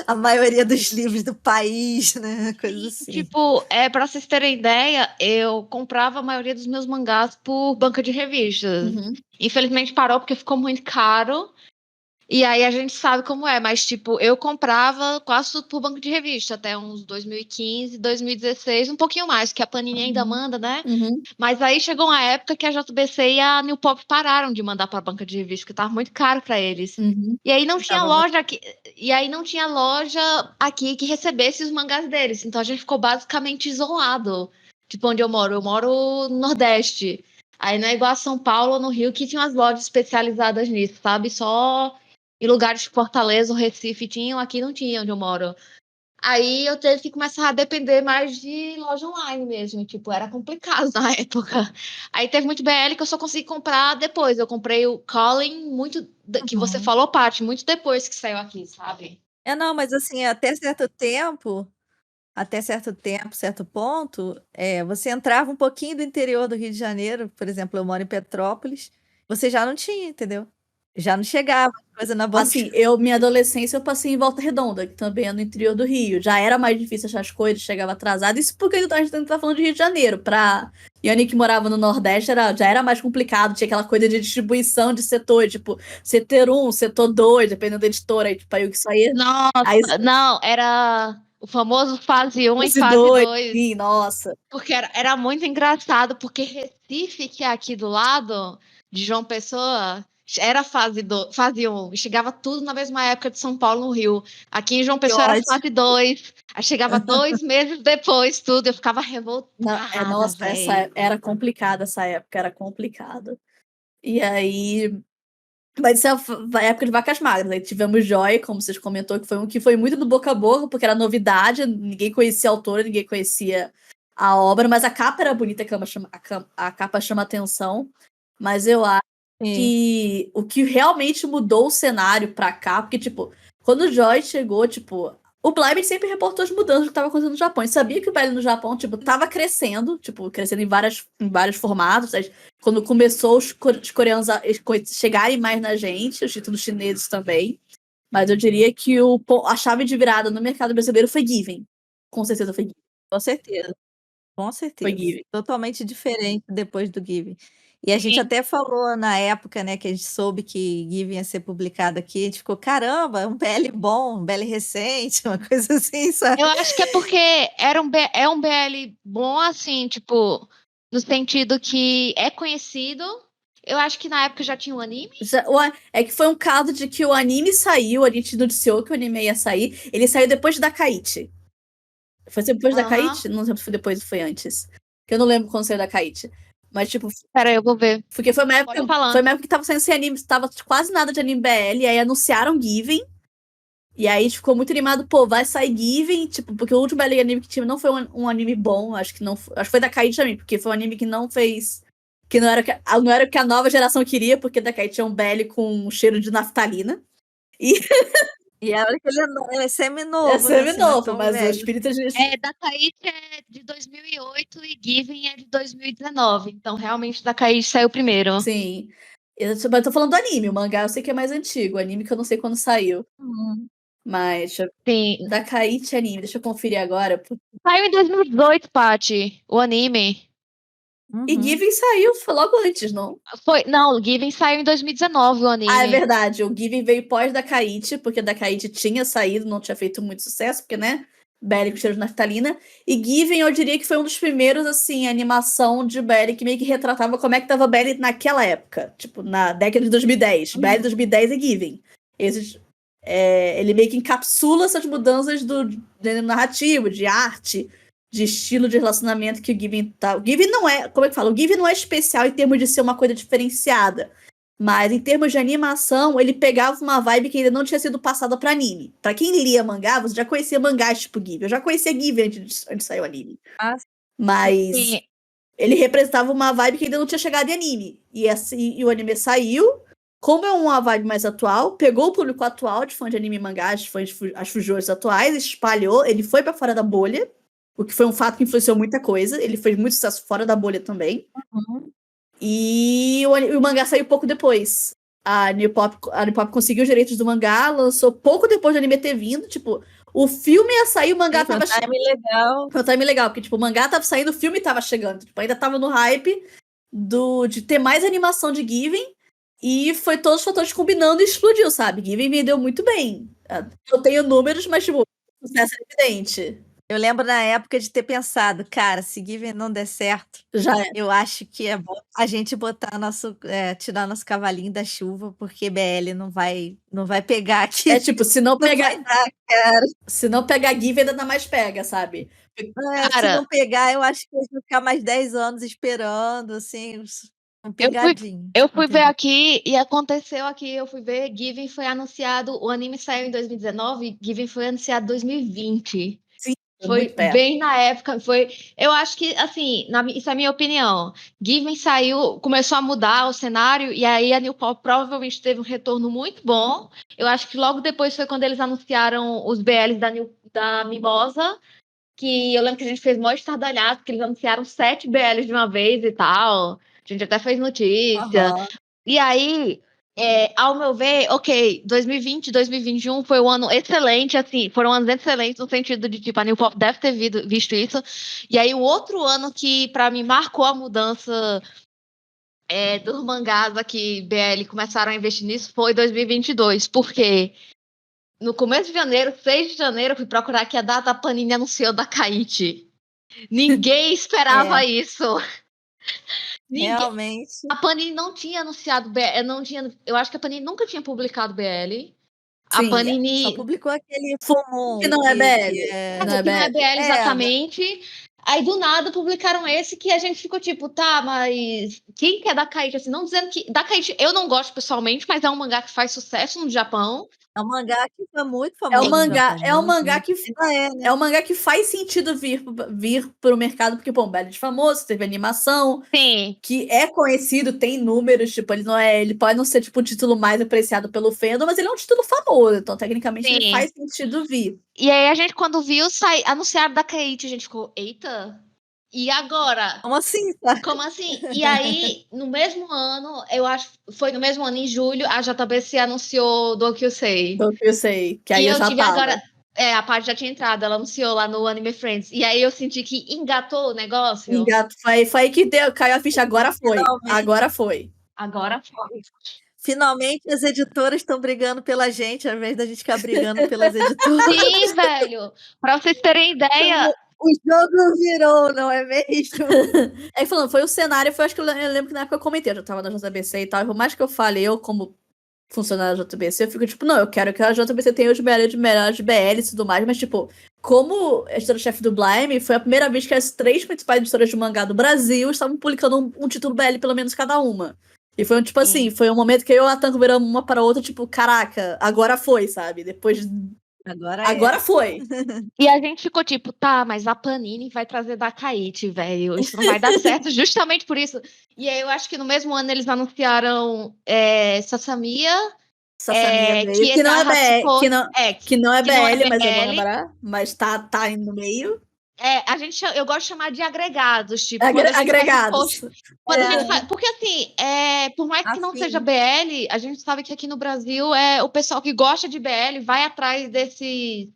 a maioria dos livros do país, né? Coisa assim. Tipo, pra vocês terem ideia, eu comprava a maioria dos meus mangás por banca de revistas. Uhum. Infelizmente parou porque ficou muito caro. E aí a gente sabe como é, mas tipo, eu comprava quase tudo por banco de revista, até uns 2015, 2016, um pouquinho mais, que a Panini ainda manda, né? Uhum. Mas aí chegou uma época que a JBC e a New Pop pararam de mandar para banca de revista, porque tava muito caro para eles. Uhum. E aí não tinha Tava loja aqui, e aí não tinha loja aqui que recebesse os mangás deles. Então a gente ficou basicamente isolado. Tipo, onde eu moro no Nordeste. Aí não é igual a São Paulo ou no Rio que tinha umas lojas especializadas nisso, sabe? Só em lugares de Fortaleza ou Recife tinham, aqui não tinha onde eu moro. Aí eu tive que começar a depender mais de loja online mesmo. Tipo, era complicado na época. Aí teve muito BL que eu só consegui comprar depois. Eu comprei o Colin muito. Que você falou, Paty, muito depois que saiu aqui, sabe? Não, mas assim, até certo certo ponto, você entrava um pouquinho do interior do Rio de Janeiro, por exemplo, eu moro em Petrópolis, você já não tinha, entendeu? Já não chegava coisa na banca. Assim, minha adolescência eu passei em Volta Redonda, que também é no interior do Rio. Já era mais difícil achar as coisas, chegava atrasado. Isso porque a gente tá falando de Rio de Janeiro. Pra Yanni que morava no Nordeste, já era mais complicado. Tinha aquela coisa de distribuição de setores, tipo, setor 1, setor 2, dependendo da editora. Aí, tipo, aí o que saía. Nossa, Aí, não, era o famoso fase 1 e fase fase 2, 2. sim, nossa. Porque era muito engraçado, porque Recife, que é aqui do lado de João Pessoa, era fase 1. Chegava tudo na mesma época de São Paulo, no Rio. Aqui em João Pessoa era ótimo. fase 2. Aí chegava 2 meses depois, tudo. Eu ficava Não, revoltada, nossa, velho. era complicada essa época, era complicado. E aí. Mas isso é a época de vacas magras. Aí tivemos Joy, como vocês comentou, que foi muito do boca a boca, porque era novidade, ninguém conhecia a autora, ninguém conhecia a obra, mas a capa era bonita, a capa chama atenção. Mas eu acho Sim. que o que realmente mudou o cenário pra cá, porque, tipo, quando o Joy chegou, tipo, o Blimey sempre reportou as mudanças que estavam acontecendo no Japão. E sabia que o BL no Japão, tipo, tava crescendo, tipo, crescendo em vários formatos. Quando começou os coreanos a chegarem mais na gente, os títulos chineses também. Mas eu diria que a chave de virada no mercado brasileiro foi Given. Com certeza foi Given. Com certeza. Com Foi certeza. Given. Totalmente diferente depois do Given. E a gente Sim. até falou na época, né, que a gente soube que Given ia ser publicado aqui, a gente ficou, caramba, um BL bom, um BL recente, uma coisa assim, sabe? Eu acho que é porque é um BL bom, assim, tipo, no sentido que é conhecido. Eu acho que na época já tinha um anime. É que foi um caso de que o anime saiu, a gente noticiou que o anime ia sair. Ele saiu depois da Kaichi. Foi depois da Kaichi? Não lembro se foi depois ou foi antes. Que eu não lembro quando saiu da Kaichi. Mas, tipo. Pera aí, eu vou ver. Porque foi uma Pode falar. época que tava saindo sem anime, tava quase nada de anime BL, e aí anunciaram Given. E aí a gente ficou muito animado, pô, vai sair Given, tipo, porque o último BL anime que tinha não foi um anime bom, acho que foi da Kaichi também, porque foi um anime que não fez. Que não era o que a nova geração queria, porque da Kaichi é um BL com cheiro de naftalina. E a hora que ele é seminovo, É né? Assim, não é seminovo, tão mas o velho. espírito de. Da Kaichi é de 2008 e Given é de 2019. Então, realmente, da Kaichi saiu primeiro. Sim. Mas eu tô falando do anime, o mangá eu sei que é mais antigo, o anime que eu não sei quando saiu. Mas Sim. da Kaichi anime, deixa eu conferir agora. Saiu em 2018, Paty, o anime. E Given saiu, foi logo antes, não? Não, o Given saiu em 2019, o anime. Ah, é verdade. O Given veio pós da Kaichi, porque da Kaichi tinha saído, não tinha feito muito sucesso, porque, né? BL com cheiro de naftalina. E Given, eu diria que foi um dos primeiros, assim, animação de BL que meio que retratava como é que tava BL naquela época. Tipo, na década de 2010. BL 2010 e Given. Ele meio que encapsula essas mudanças do gênero narrativo, de arte, de estilo de relacionamento que o Given tá. O Given não é. Como é que fala? O Given não é especial em termos de ser uma coisa diferenciada. Mas em termos de animação, ele pegava uma vibe que ainda não tinha sido passada pra anime. Pra quem lia mangá, você já conhecia mangás tipo Given. Eu já conhecia Given antes de sair o anime. Ah, Mas Sim. ele representava uma vibe que ainda não tinha chegado em anime. E o anime saiu. Como é uma vibe mais atual, pegou o público atual de fã de anime e mangá, as fujores atuais, espalhou, ele foi pra fora da bolha, o que foi um fato que influenciou muita coisa. Ele fez muito sucesso fora da bolha também. uhum. E o mangá saiu pouco depois. A New Pop conseguiu os direitos do mangá, lançou pouco depois do anime ter vindo. Tipo, o filme ia sair, o mangá Foi um tava time legal. Foi um time legal, porque tipo, o mangá tava saindo, o filme tava chegando. Tipo, ainda tava no hype de ter mais animação de Given. E foi todos os fatores combinando e explodiu, sabe? Given vendeu muito bem. Eu tenho números, mas tipo, sucesso é evidente. Eu lembro na época de ter pensado, cara, se Given não der certo, Já é. eu acho que é bom a gente botar tirar nosso cavalinho da chuva, porque BL não vai pegar aqui. É tipo, se não Não pegar, vai dar, cara. se não pegar Given, ainda mais pega, sabe? Se Cara, não pegar, eu acho que eles vão ficar mais 10 anos esperando, assim, um eu fui, pegadinho. eu fui ver entendeu? aqui e aconteceu aqui, eu fui ver, Given foi anunciado, o anime saiu em 2019, Given foi anunciado em 2020. Sim, Foi muito perto. bem na época, eu acho que, assim, isso é a minha opinião. Given saiu, começou a mudar o cenário, e aí a New Pop provavelmente teve um retorno muito bom. Eu acho que logo depois foi quando eles anunciaram os BLs da Mimosa, que eu lembro que a gente fez mó estardalhaço, porque eles anunciaram 7 BLs de uma vez e tal. A gente até fez notícia. Aham. E aí, ao meu ver, ok, 2020, 2021 foi um ano excelente, assim, foram anos excelentes no sentido de, tipo, a New Pop deve ter visto isso. E aí, o outro ano que, pra mim, marcou a mudança dos mangás aqui, BL, começaram a investir nisso, foi 2022. Por quê? No começo de janeiro, 6 de janeiro, eu fui procurar aqui a data, a Panini anunciou da Kaiichi. Ninguém esperava isso. Ninguém, Realmente. a Panini não tinha anunciado BL, eu acho que a Panini nunca tinha publicado BL. A Sim, Só Panini publicou aquele que comum, não é que BL. é... Não é que não é BL. BL É, exatamente. Aí do nada publicaram esse que a gente ficou tipo, tá, mas quem que é da Kaiichi? Assim, não dizendo que. Da Kaiichi eu não gosto pessoalmente, mas é um mangá que faz sucesso no Japão. é um mangá que foi muito É um famoso no mangá, Japão. é um Muito, mangá muito. que Ainda é, né? é um mangá que faz sentido vir pro mercado, porque, bom, BL é famoso, teve animação, Sim. que é conhecido, tem números, tipo, ele pode não ser tipo o título mais apreciado pelo fandom, mas ele é um título famoso, então tecnicamente ele Sim. faz sentido vir. E aí a gente, quando viu, anunciaram da Kaiichi, a gente ficou, eita, e agora? Como assim, tá? Como assim? E aí, no mesmo ano, eu acho, foi no mesmo ano, em julho, a JBC anunciou do Kyusei. Então eu sei, que E aí eu eu já tive tava. agora. A parte já tinha entrado, ela anunciou lá no Anime Friends. E aí eu senti que engatou o negócio. Engato, foi aí que caiu a ficha, agora foi. Finalmente. Agora foi. Agora foi. Finalmente as editoras estão brigando pela gente, ao invés da gente ficar brigando pelas editoras. Sim, velho. Pra vocês terem ideia. O jogo virou, não é mesmo? Aí falando, foi o cenário, acho que eu lembro que na época eu comentei, eu já tava na JBC e tal, e por mais que eu fale, eu como funcionário da JBC, eu fico tipo, não, eu quero que a JBC tenha os melhores BL e tudo mais, mas tipo, como editora-chefe do Blime, foi a primeira vez que as 3 principais editoras de mangá do Brasil estavam publicando um título BL pelo menos cada uma. E foi tipo assim, foi um momento que eu e a Tanko viramos uma para outra, tipo, caraca, agora foi, sabe? Depois. Agora foi. E a gente ficou tipo, tá, mas a Panini vai trazer da Kaiichi, velho. Isso não vai dar certo justamente por isso. E aí eu acho que no mesmo ano eles anunciaram Sasamiya. Meio, que não é BL, que não é BL, mas eu vou lembrar. Mas tá aí no meio. Eu gosto de chamar de agregados, tipo, agregados. Quando a gente faz, porque assim, por mais que não seja BL, a gente sabe que aqui no Brasil o pessoal que gosta de BL vai atrás desses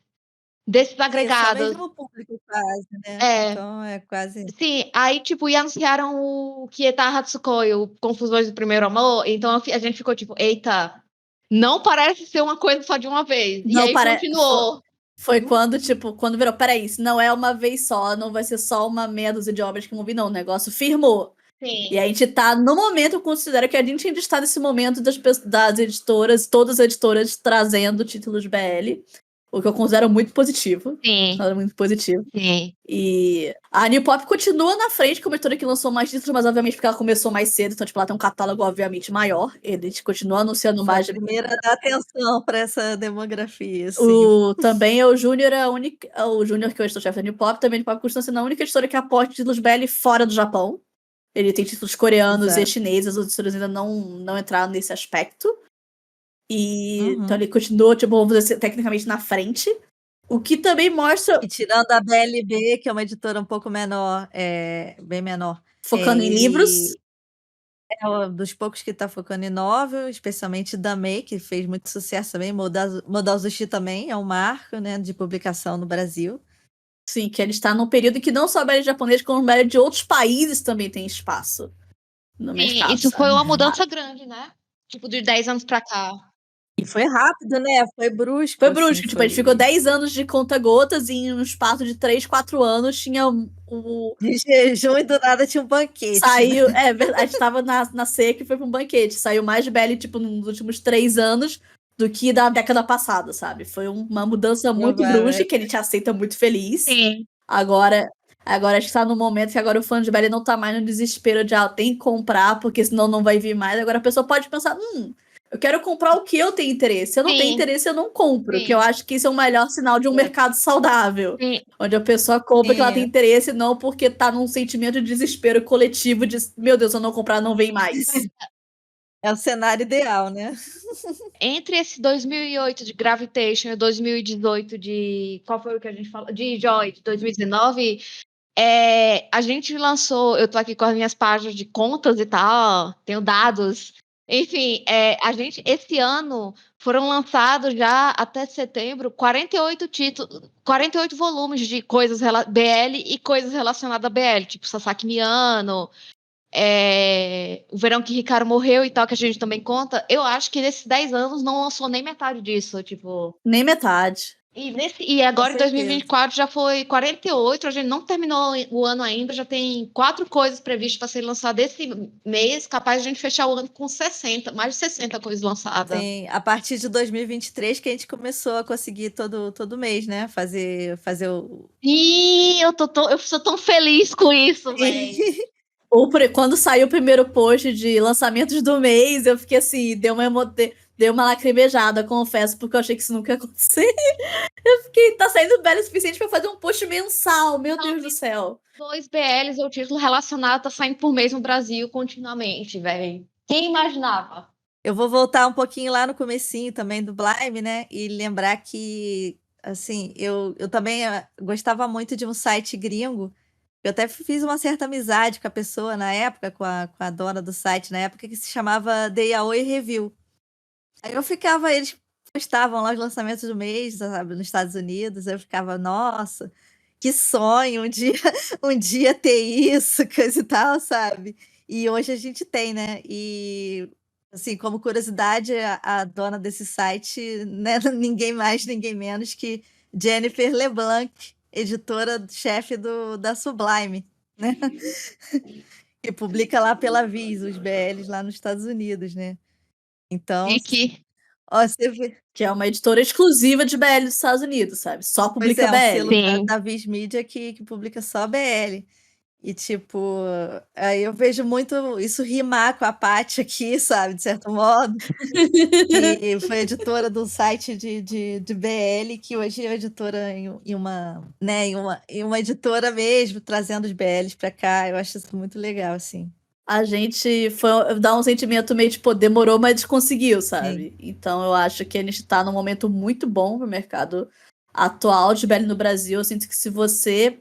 agregados. Isso, é o mesmo público quase, né? Então é quase. Sim, aí tipo, e anunciaram o Kieta Hatsukoi, o Confusões do Primeiro Amor, então a gente ficou tipo, eita, não parece ser uma coisa só de uma vez. Não e aí continuou. Foi quando, tipo, quando virou, peraí, isso não é uma vez só, não vai ser só uma meia dúzia de obras que vão vir, não. O negócio firmou. Sim. E a gente tá, no momento, eu considero que a gente ainda está nesse momento das editoras, todas as editoras trazendo títulos BL. o que eu considero muito positivo. Sim, Considero muito positivo. sim. E a New Pop continua na frente como editora que lançou mais títulos, mas obviamente porque ela começou mais cedo, então tipo, ela tem um catálogo obviamente maior. Eles continuam anunciando Foi mais. a primeira a dar atenção para essa demografia, sim. Também o Júnior é a única. O Júnior, que é o editor-chefe da New Pop, também a New Pop continua sendo a única editora que aporta títulos BL fora do Japão. Ele tem títulos coreanos e Exato. chineses, as outras editoras ainda não entraram nesse aspecto. E então Uhum. ele continua, tipo, vamos dizer, tecnicamente na frente. O que também mostra, E tirando a BLB, que é uma editora um pouco menor, bem menor, focando em livros. ele é um dos poucos que está focando em novel, especialmente Damei, que fez muito sucesso também. Modal Zushi também é um marco, né, de publicação no Brasil. Sim, que ele está num período que não só o BL japonês, como o BL de outros países também tem espaço no Sim, mercado, isso foi sabe? uma mudança grande, né? Tipo, de 10 anos pra cá. E foi rápido, né? Foi brusco, Foi assim, brusco, tipo, a gente ficou foi 10 anos de conta-gotas e em um espaço de 3, 4 anos tinha o. de jejum e do nada tinha um banquete, né? Saiu. A gente tava na seca e foi pra um banquete. Saiu mais de BL, tipo, nos últimos 3 anos do que da década passada, sabe? Foi uma mudança muito brusca que a gente aceita muito feliz. Sim. Agora acho que tá no momento que agora o fã de BL não tá mais no desespero de tem que comprar, porque senão não vai vir mais. Agora a pessoa pode pensar, eu quero comprar o que eu tenho interesse. Se eu não tenho Sim. interesse, eu não compro. Sim. Que eu acho que isso é o melhor sinal de um mercado saudável. Sim. Onde a pessoa compra porque ela Sim. tem interesse, não porque tá num sentimento de desespero coletivo de, meu Deus, se eu não comprar, não vem mais. É o cenário ideal, né? Entre esse 2008 de Gravitation e 2018 de... Qual foi o que a gente falou? De Joy, de 2019... a gente lançou, eu tô aqui com as minhas páginas de contas e tal, tenho dados. Enfim, esse ano foram lançados já até setembro 48 títulos, 48 volumes de coisas BL e coisas relacionadas a BL, tipo Sasaki Miano, o Verão que Ricardo morreu e tal, que a gente também conta. Eu acho que nesses 10 anos não lançou nem metade disso, tipo. Nem metade. E agora em 2024 já foi 48, a gente não terminou o ano ainda, já tem 4 coisas previstas para ser lançadas esse mês, capaz de a gente fechar o ano com 60, mais de 60 coisas lançadas. Sim, a partir de 2023 que a gente começou a conseguir todo mês, né? Fazer o. E eu sou tão feliz com isso, velho. Quando saiu o primeiro post de lançamentos do mês, eu fiquei assim, deu uma lacrimejada, confesso, porque eu achei que isso nunca ia acontecer. Eu fiquei, tá saindo BL o suficiente pra fazer um post mensal, meu Deus do céu. 2 BLs é o título relacionado, tá saindo por mês no Brasil continuamente, velho. Quem imaginava? Eu vou voltar um pouquinho lá no comecinho também do Blime, né? E lembrar que, assim, eu também gostava muito de um site gringo. Eu até fiz uma certa amizade com a pessoa na época, com a dona do site na época, que se chamava The Yaoi Review. Aí eu ficava, eles postavam lá os lançamentos do mês, sabe, nos Estados Unidos. Eu ficava, nossa, que sonho um dia ter isso, coisa e tal, sabe? E hoje a gente tem, né? E, assim, como curiosidade, a dona desse site, né, ninguém mais, ninguém menos que Jennifer LeBlanc, editora-chefe da Sublime, né? Que publica lá pela Viz, os BLs lá nos Estados Unidos, né? Então, Vicky. ó, você vê. Que é uma editora exclusiva de BL dos Estados Unidos, sabe? Só Pois publica é, um selo BL. Sim. da Viz Media que publica só BL. E, tipo, aí eu vejo muito isso rimar com a Paty aqui, sabe, de certo modo. E foi editora do site de BL, que hoje é editora em uma, né, em uma editora mesmo, trazendo os BLs para cá. Eu acho isso muito legal, assim. A gente dá um sentimento meio tipo, demorou, mas conseguiu, sabe? Sim. Então eu acho que a gente tá num momento muito bom pro mercado atual de BL no Brasil. Eu sinto que se você.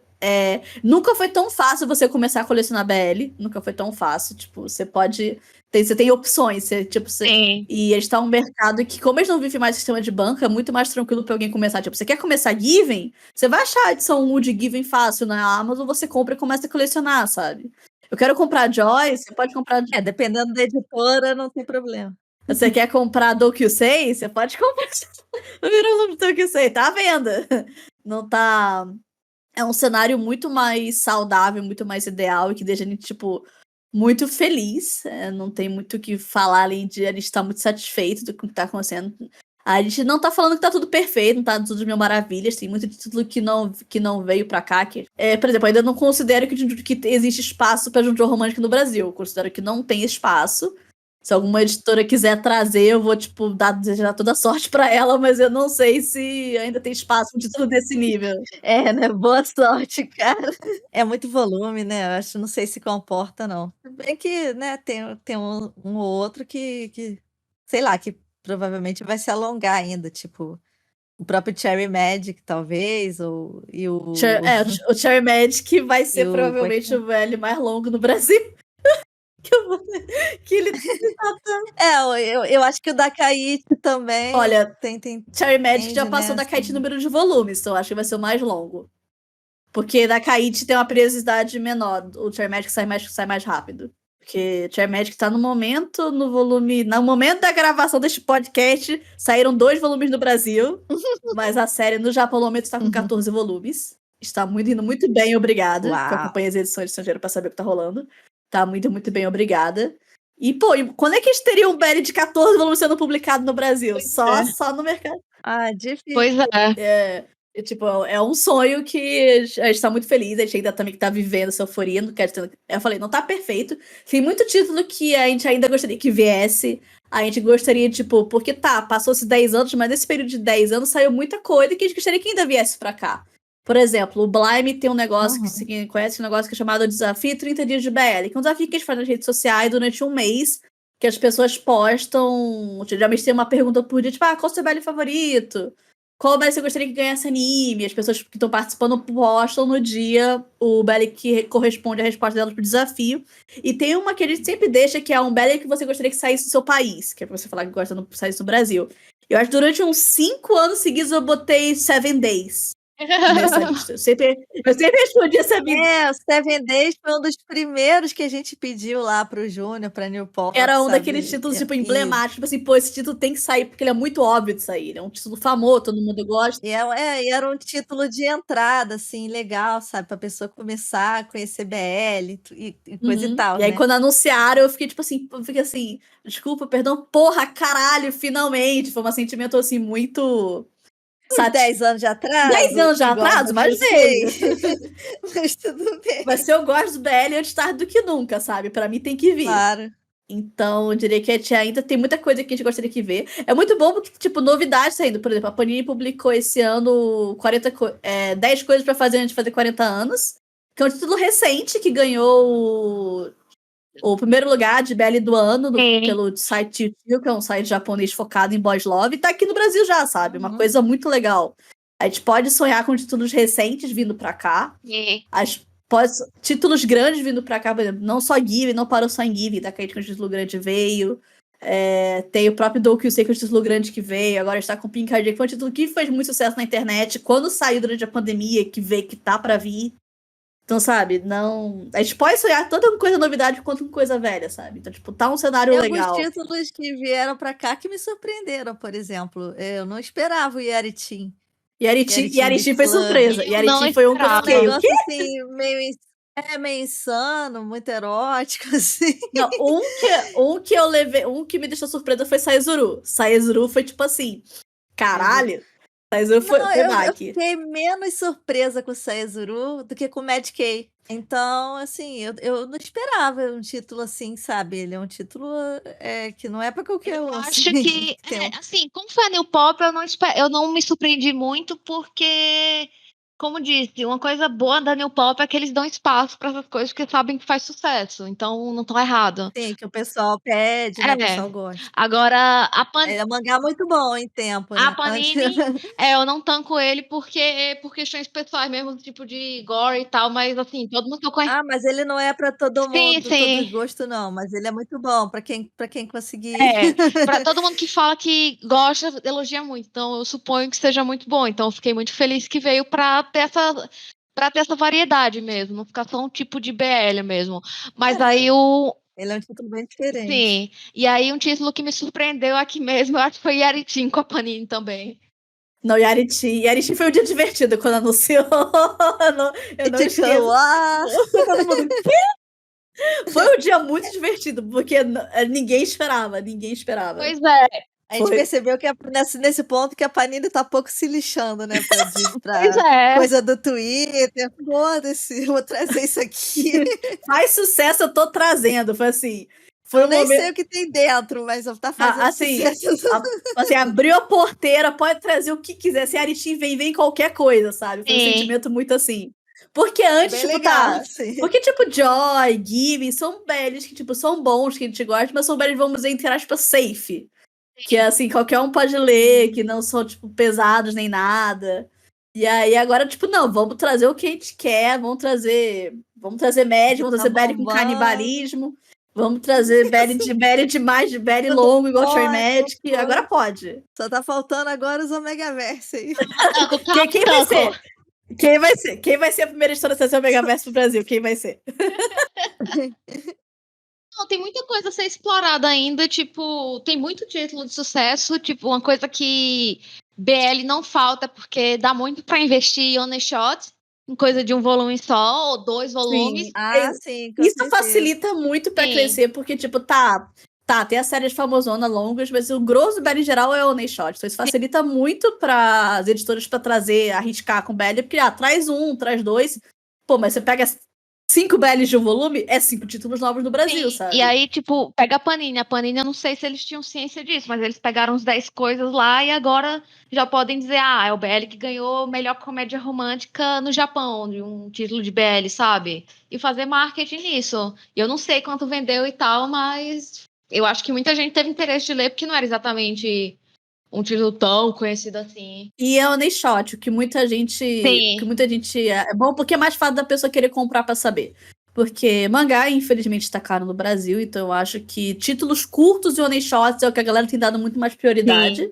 Nunca foi tão fácil você começar a colecionar BL. Nunca foi tão fácil. Tipo, você pode. Você tem opções. Sim. E a gente tá num mercado que, como eles não vivem mais sistema de banco, é muito mais tranquilo pra alguém começar. Tipo, você quer começar Given? Você vai achar a edição 1 de Given fácil na Amazon, você compra e começa a colecionar, sabe? Eu quero comprar Joy, você pode comprar. Dependendo da editora, não tem problema. Você quer comprar Dokusei? Você pode comprar. Virou o nome do Dokusei, tá à venda. Não tá. É um cenário muito mais saudável, muito mais ideal e que deixa a gente, tipo, muito feliz. Não tem muito o que falar além de a gente estar muito satisfeito do que tá acontecendo. A gente não tá falando que tá tudo perfeito, não tá tudo mil maravilhas, tem muito título que não veio pra cá. Por exemplo, ainda não considero que existe espaço pra Junjo romântico no Brasil. Eu considero que não tem espaço. Se alguma editora quiser trazer, eu vou, tipo, desejar toda sorte pra ela, mas eu não sei se ainda tem espaço pra um título desse nível. Né? Boa sorte, cara. É muito volume, né? Eu acho, não sei se comporta, não. Se bem que, né, tem um ou outro que, sei lá, que provavelmente vai se alongar ainda, tipo, o próprio Cherry Magic, talvez, e o... O Cherry Magic vai ser como é que provavelmente é? o VL mais longo no Brasil. Que ele eu acho que o da Kaite também Olha, tem Cherry Magic já né, passou da Kaite assim. número de volumes, então eu acho que vai ser o mais longo. Porque da Kaite tem uma periodicidade menor. O Cherry Magic sai mais rápido. Porque Cherry Magic tá no momento, no momento da gravação deste podcast, saíram 2 volumes no Brasil. Mas a série no Japão, no momento, está com 14 volumes. Está indo muito bem, obrigada. Uau. Que eu acompanho as edições estrangeiras pra saber o que tá rolando. Tá muito, muito bem, obrigada. E, pô, quando é que a gente teria um BL de 14 volumes sendo publicado no Brasil? Só no mercado. Difícil. Pois é. Tipo, é um sonho que a gente tá muito feliz, a gente ainda também que tá vivendo essa euforia. Eu falei, não tá perfeito. Tem muito título que a gente ainda gostaria que viesse. A gente gostaria, tipo, porque passou-se 10 anos, mas nesse período de 10 anos saiu muita coisa que a gente gostaria que ainda viesse pra cá. Por exemplo, o Blime tem um negócio que quem conhece, um negócio que é chamado Desafio 30 Dias de BL, que é um desafio que a gente faz nas redes sociais durante um mês, que as pessoas postam, geralmente tem uma pergunta por dia, tipo, qual é o seu BL favorito? Qual BL você gostaria que ganhasse anime? As pessoas que estão participando postam no dia o BL que corresponde à resposta delas pro desafio. E tem uma que a gente sempre deixa, que é um BL que você gostaria que saísse do seu país, que é pra você falar que gosta de sair do Brasil. Eu acho que durante uns 5 anos seguidos eu botei 7 Days nessa lista. Eu sempre respondia 7 Days. O Seven Days foi um dos primeiros que a gente pediu lá pro Júnior, pra Newport. Era um daqueles títulos, tipo, emblemáticos. Tipo assim, pô, esse título tem que sair, porque ele é muito óbvio de sair. É um título famoso, todo mundo gosta. E era um título de entrada, assim, legal, sabe? Pra pessoa começar a conhecer BL e coisa e tal, E aí, né? quando anunciaram, eu fiquei, tipo assim, desculpa, perdão, porra, caralho, finalmente. Foi um sentimento, assim, muito... 10 anos de atraso. 10 anos de atraso, mas veio. Mas tudo bem. Mas se eu gosto do BL antes tarde do que nunca, sabe? Pra mim tem que vir. Claro. Então, eu diria que a gente ainda tem muita coisa que a gente gostaria de ver. É muito bom porque, tipo, novidades saindo. Por exemplo, a Panini publicou esse ano 10 coisas pra fazer antes de fazer 40 anos. Que é um título recente que ganhou o primeiro lugar de BL do ano pelo site Tio, que é um site japonês focado em boys love, e tá aqui no Brasil já, sabe? Uma coisa muito legal. A gente pode sonhar com títulos recentes vindo pra cá. Títulos grandes vindo pra cá, por exemplo, não só Give, não parou só em Give, tá? Que a gente com o título grande veio. Tem o próprio Dokyusei, que é o título grande que veio. Agora está com o Pink Card, que foi um título que fez muito sucesso na internet. Quando saiu durante a pandemia, que veio, que tá pra vir. Então, sabe, não... A gente pode sonhar toda coisa novidade quanto coisa velha, sabe? Então, tipo, tá um cenário legal. Tem alguns títulos que vieram pra cá que me surpreenderam, por exemplo. Eu não esperava o Yaritin. Yaritin foi surpresa. Yaritin foi um que eu fiquei, o quê? Assim, meio insano, muito erótico, assim. Não, um que eu levei... Um que me deixou surpresa foi Saezuru. Saezuru foi, tipo assim... Caralho! Saezuru foi eu fiquei menos surpresa com o Saezuru do que com o Mad K. Então, assim, eu não esperava um título assim, sabe? Ele é um título que não é pra qualquer um. Eu acho que, assim, como foi a New Pop, eu não me surpreendi muito, porque, como disse, uma coisa boa da New Pop é que eles dão espaço para essas coisas que sabem que faz sucesso, então não estão errado. Sim, que o pessoal pede, né? O pessoal gosta. Agora, a Panini... É um mangá muito bom em tempo, né? A Panini, eu não tanco ele por questões pessoais mesmo, tipo de gore e tal, mas assim, todo mundo que eu conheço... mas ele não é pra todo mundo, sim. todo gosto, não. Mas ele é muito bom pra quem conseguir. Pra todo mundo que fala que gosta, elogia muito. Então, eu suponho que seja muito bom. Então, eu fiquei muito feliz que veio pra ter essa variedade mesmo, não ficar só um tipo de BL mesmo. Mas aí Ele é um título bem diferente. Sim. E aí, um título que me surpreendeu aqui mesmo, eu acho que foi Yaritin com a Panini também. Não, Yaritin foi um dia divertido quando anunciou. Eu não esqueço. Todo mundo, quê? Foi um dia muito divertido, porque ninguém esperava. Pois é. A gente Foi. percebeu que nesse ponto que a Panini tá pouco se lixando, né? Pois Pra é. coisa do Twitter. Foda-se, vou trazer isso aqui. Faz sucesso, eu tô trazendo. Foi assim. Foi Eu um nem momento. sei o que tem dentro, mas tá fazendo Assim, sucesso. assim, abriu a porteira, pode trazer o que quiser. Se a Aritim vem qualquer coisa, sabe? Foi um Sim. sentimento muito assim. Porque antes, Bem tipo, legal, tá. sim. Porque, tipo, Joy, Given são bellies que, tipo, são bons, que a gente gosta, mas são bellies, vamos dizer, entre aspas, safe. Que, assim, qualquer um pode ler, que não são, tipo, pesados nem nada. E aí, agora, tipo, não, vamos trazer o que a gente quer, vamos trazer média, vamos Tá trazer belly com bombando. canibalismo, vamos trazer belly demais, de belly longo, igual Cherry Magic, Pode. agora pode. Só tá faltando agora os Omegaverse aí. Quem vai ser? Quem vai ser a primeira história a trazer o Megaverse pro Brasil? Quem vai ser? Não, tem muita coisa a ser explorada ainda, tipo, tem muito título de sucesso, tipo, uma coisa que BL não falta, porque dá muito pra investir em one shot, em coisa de um volume só, ou 2 volumes. Sim. Sim, com Isso certeza. facilita muito pra Sim. crescer, porque, tipo, tem as séries famosona longas, mas o grosso do BL em geral é o one shot. Então isso facilita muito para as editoras pra trazer, arriscar com BL, porque, traz um, traz dois. Pô, mas você pega 5 BLs de um volume, é 5 títulos novos no Brasil, Sim, sabe? e aí, tipo, pega a Panini. A Panini, eu não sei se eles tinham ciência disso, mas eles pegaram uns 10 coisas lá e agora já podem dizer, é o BL que ganhou melhor comédia romântica no Japão, de um título de BL, sabe? E fazer marketing nisso. Eu não sei quanto vendeu e tal, mas eu acho que muita gente teve interesse de ler, porque não era exatamente um título tão conhecido assim. E é one shot, o que muita gente. Sim. Que muita gente. É bom porque é mais fácil da pessoa querer comprar pra saber. Porque mangá, infelizmente, tá caro no Brasil, então eu acho que títulos curtos e one shots é o que a galera tem dado muito mais prioridade.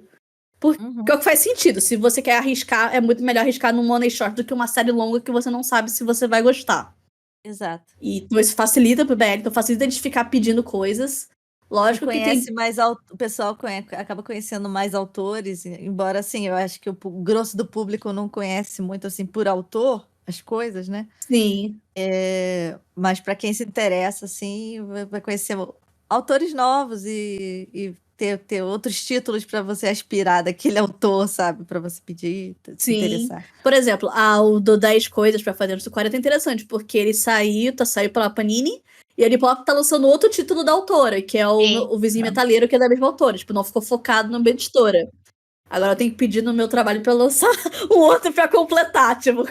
Porque é o que faz sentido. Se você quer arriscar, é muito melhor arriscar num one shot do que uma série longa que você não sabe se você vai gostar. Exato. E então isso facilita pro BL, então facilita a gente ficar pedindo coisas. Lógico que tem. Conhece mais o pessoal acaba conhecendo mais autores, embora assim, eu acho que o grosso do público não conhece muito assim por autor as coisas, né? Sim. Mas para quem se interessa, assim, vai conhecer autores novos e ter outros títulos para você aspirar daquele autor, sabe? Para você pedir, se interessar. Por exemplo, o do 10 Coisas pra Fazer no 40 é interessante, porque ele saiu pela Panini, e a Unipop tá lançando outro título da autora, que é o Vizinho Metaleiro, que é da mesma autora. Tipo, não ficou focado na mesma editora. Agora eu tenho que pedir no meu trabalho pra lançar um outro pra completar, tipo.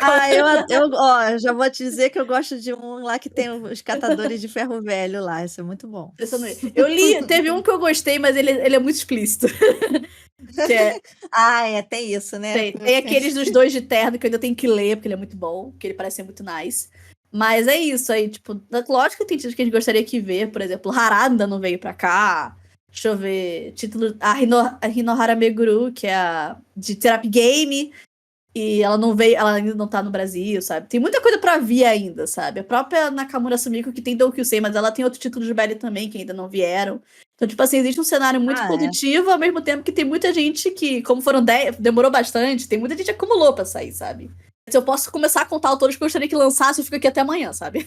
Eu já vou te dizer que eu gosto de um lá que tem os catadores de ferro velho lá, isso é muito bom. Eu li, teve um que eu gostei, mas ele é muito explícito. Tem isso, né? Tem aqueles dos 2 de terno que eu ainda tenho que ler, porque ele é muito bom, porque ele parece ser muito nice. Mas é isso aí, tipo, lógico que tem títulos que a gente gostaria que ver, por exemplo, Harada não veio pra cá. Deixa eu ver, título, a Hinohara Meguru, que é de Therapy Game, e ela não veio, ela ainda não tá no Brasil, sabe? Tem muita coisa pra vir ainda, sabe? A própria Nakamura Sumiko, que tem Dokyusei, mas ela tem outros títulos de BL também, que ainda não vieram. Então, tipo assim, existe um cenário muito positivo, ao mesmo tempo que tem muita gente que, como foram 10, demorou bastante, tem muita gente que acumulou pra sair, sabe? Se eu posso começar a contar autores que eu gostaria que lançasse, eu fico aqui até amanhã, sabe?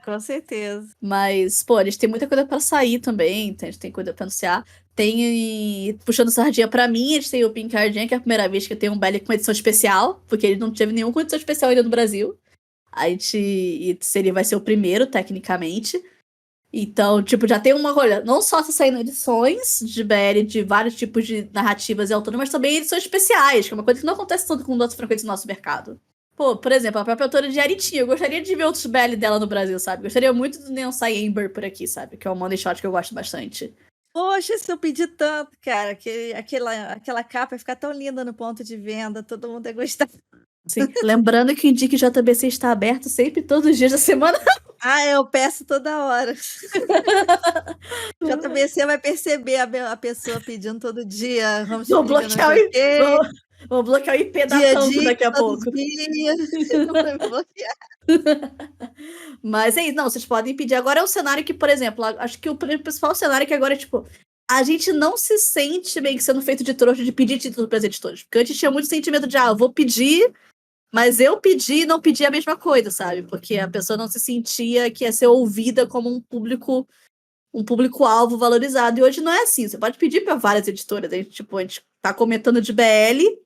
Com certeza. Mas, pô, eles têm muita coisa pra sair também, a gente tem coisa pra anunciar. Tem, puxando sardinha pra mim, eles têm o Pink Cardinha, que é a primeira vez que tem um BL com edição especial, porque ele não teve nenhuma edição especial ainda no Brasil. Vai ser o primeiro, tecnicamente. Então, tipo, já tem uma coisa, não só tá saindo edições de BL de vários tipos de narrativas e autores, mas também edições especiais, que é uma coisa que não acontece tanto com outras frequências no nosso mercado. Pô, por exemplo, a própria autora de Aritim, eu gostaria de ver outros BL dela no Brasil, sabe? Gostaria muito do Neonsai Amber por aqui, sabe? Que é um money shot que eu gosto bastante. Poxa, se eu pedir tanto, cara, que aquela capa ia ficar tão linda no ponto de venda, todo mundo ia gostar. Sim, lembrando que o Indique JBC está aberto sempre, todos os dias da semana. Eu peço toda hora. JBC vai perceber a pessoa pedindo todo dia. Vamos bloquear o IP da Tanto daqui a pouco. Vai bloquear. Mas é isso, não, vocês podem pedir. Agora é um cenário que, por exemplo, acho que o principal cenário é que agora é tipo, a gente não se sente meio que sendo feito de trouxa de pedir título para as editoras. Porque antes tinha muito sentimento de, eu vou pedir, mas eu pedi e não pedi a mesma coisa, sabe? Porque a pessoa não se sentia que ia ser ouvida como um público um público-alvo valorizado. E hoje não é assim. Você pode pedir para várias editoras. A gente tá comentando de BL.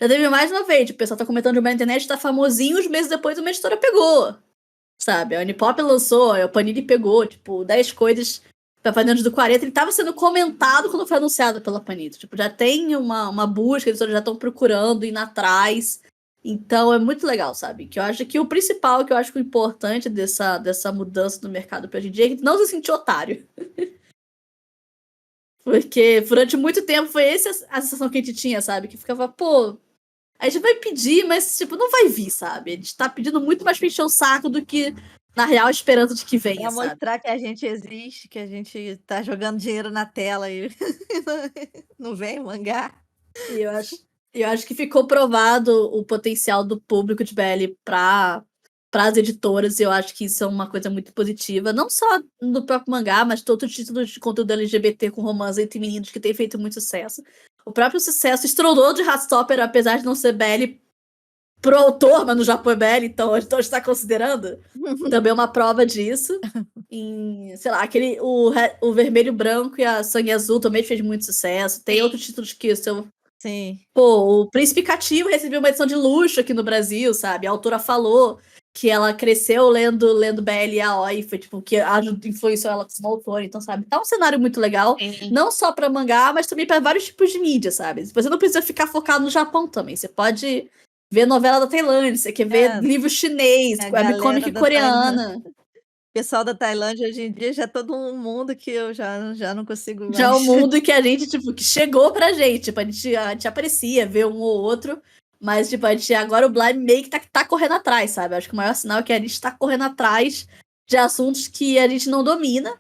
Já teve mais uma vez. O pessoal tá comentando de BL na internet, tá famosinho, uns meses depois uma editora pegou. Sabe? A Unipop lançou, a Panini pegou, 10 coisas pra fazer antes do 40. Ele tava sendo comentado quando foi anunciado pela Panini. Já tem uma busca, as editoras já estão procurando, indo atrás. Então é muito legal, sabe? Que eu acho que o principal, que eu acho que o importante dessa mudança no mercado pra hoje em dia é que não se sentir otário. Porque durante muito tempo foi essa a sensação que a gente tinha, sabe? Que ficava, pô, a gente vai pedir, mas, não vai vir, sabe? A gente tá pedindo muito mais pra encher o saco do que, na real, a esperança de que venha, Pra sabe? mostrar que a gente existe, que a gente tá jogando dinheiro na tela e não vem mangá. E eu acho que ficou provado o potencial do público de BL para as editoras, e eu acho que isso é uma coisa muito positiva, não só no próprio mangá, mas todo título de conteúdo LGBT com romance entre meninos que tem feito muito sucesso. O próprio sucesso estrondoso de Heartstopper, apesar de não ser BL pro autor, mas no Japão é BL, então a gente está considerando, também é uma prova disso. Sei lá, o Vermelho e Branco e a Sangue Azul também fez muito sucesso. Tem outros títulos que Sim. Pô, o Príncipe Cativo recebeu uma edição de luxo aqui no Brasil, sabe? A autora falou que ela cresceu lendo BL e AOI, e foi que influenciou ela como autora, então, sabe? Tá um cenário muito legal, não só pra mangá, mas também pra vários tipos de mídia, sabe? Você não precisa ficar focado no Japão também, você pode ver novela da Tailândia, você quer ver livro chinês, webcomic coreana. O pessoal da Tailândia hoje em dia já é todo um mundo que eu já não consigo mais. Já é um mundo que a gente, que chegou pra gente. A gente aparecia, vê um ou outro, mas, agora o Blime meio que tá correndo atrás, sabe? Acho que o maior sinal é que a gente tá correndo atrás de assuntos que a gente não domina.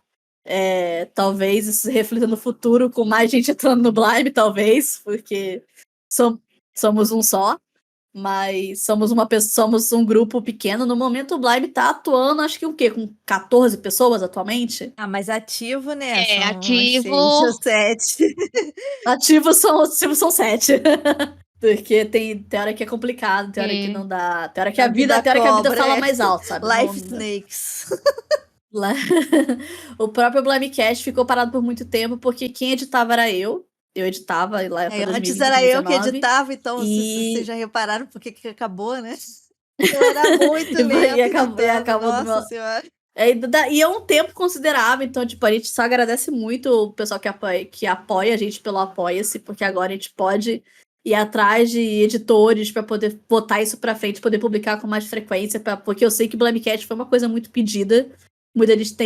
Talvez isso se reflita no futuro com mais gente entrando no Blime, talvez, porque somos um só. Mas somos um grupo pequeno. No momento, o Blime tá atuando, acho que o quê? Com 14 pessoas atualmente? Ah, mas ativo, né? São ativo. 6 ou 7. Ativos são 7. Porque tem hora que é complicado, tem hora que não dá. Tem hora que a vida fala mais alto, sabe? Life Snakes. O próprio Blimecast ficou parado por muito tempo, porque quem editava era eu. Eu editava lá pra 2020, antes era eu que 2019, editava, então vocês já repararam por que acabou, né? Era muito lento. E acabou Nossa senhora. E é um tempo considerável, então, a gente só agradece muito o pessoal que apoia a gente pelo Apoia-se, porque agora a gente pode ir atrás de editores para poder botar isso para frente, poder publicar com mais frequência, porque eu sei que Blimecast foi uma coisa muito pedida. Muita gente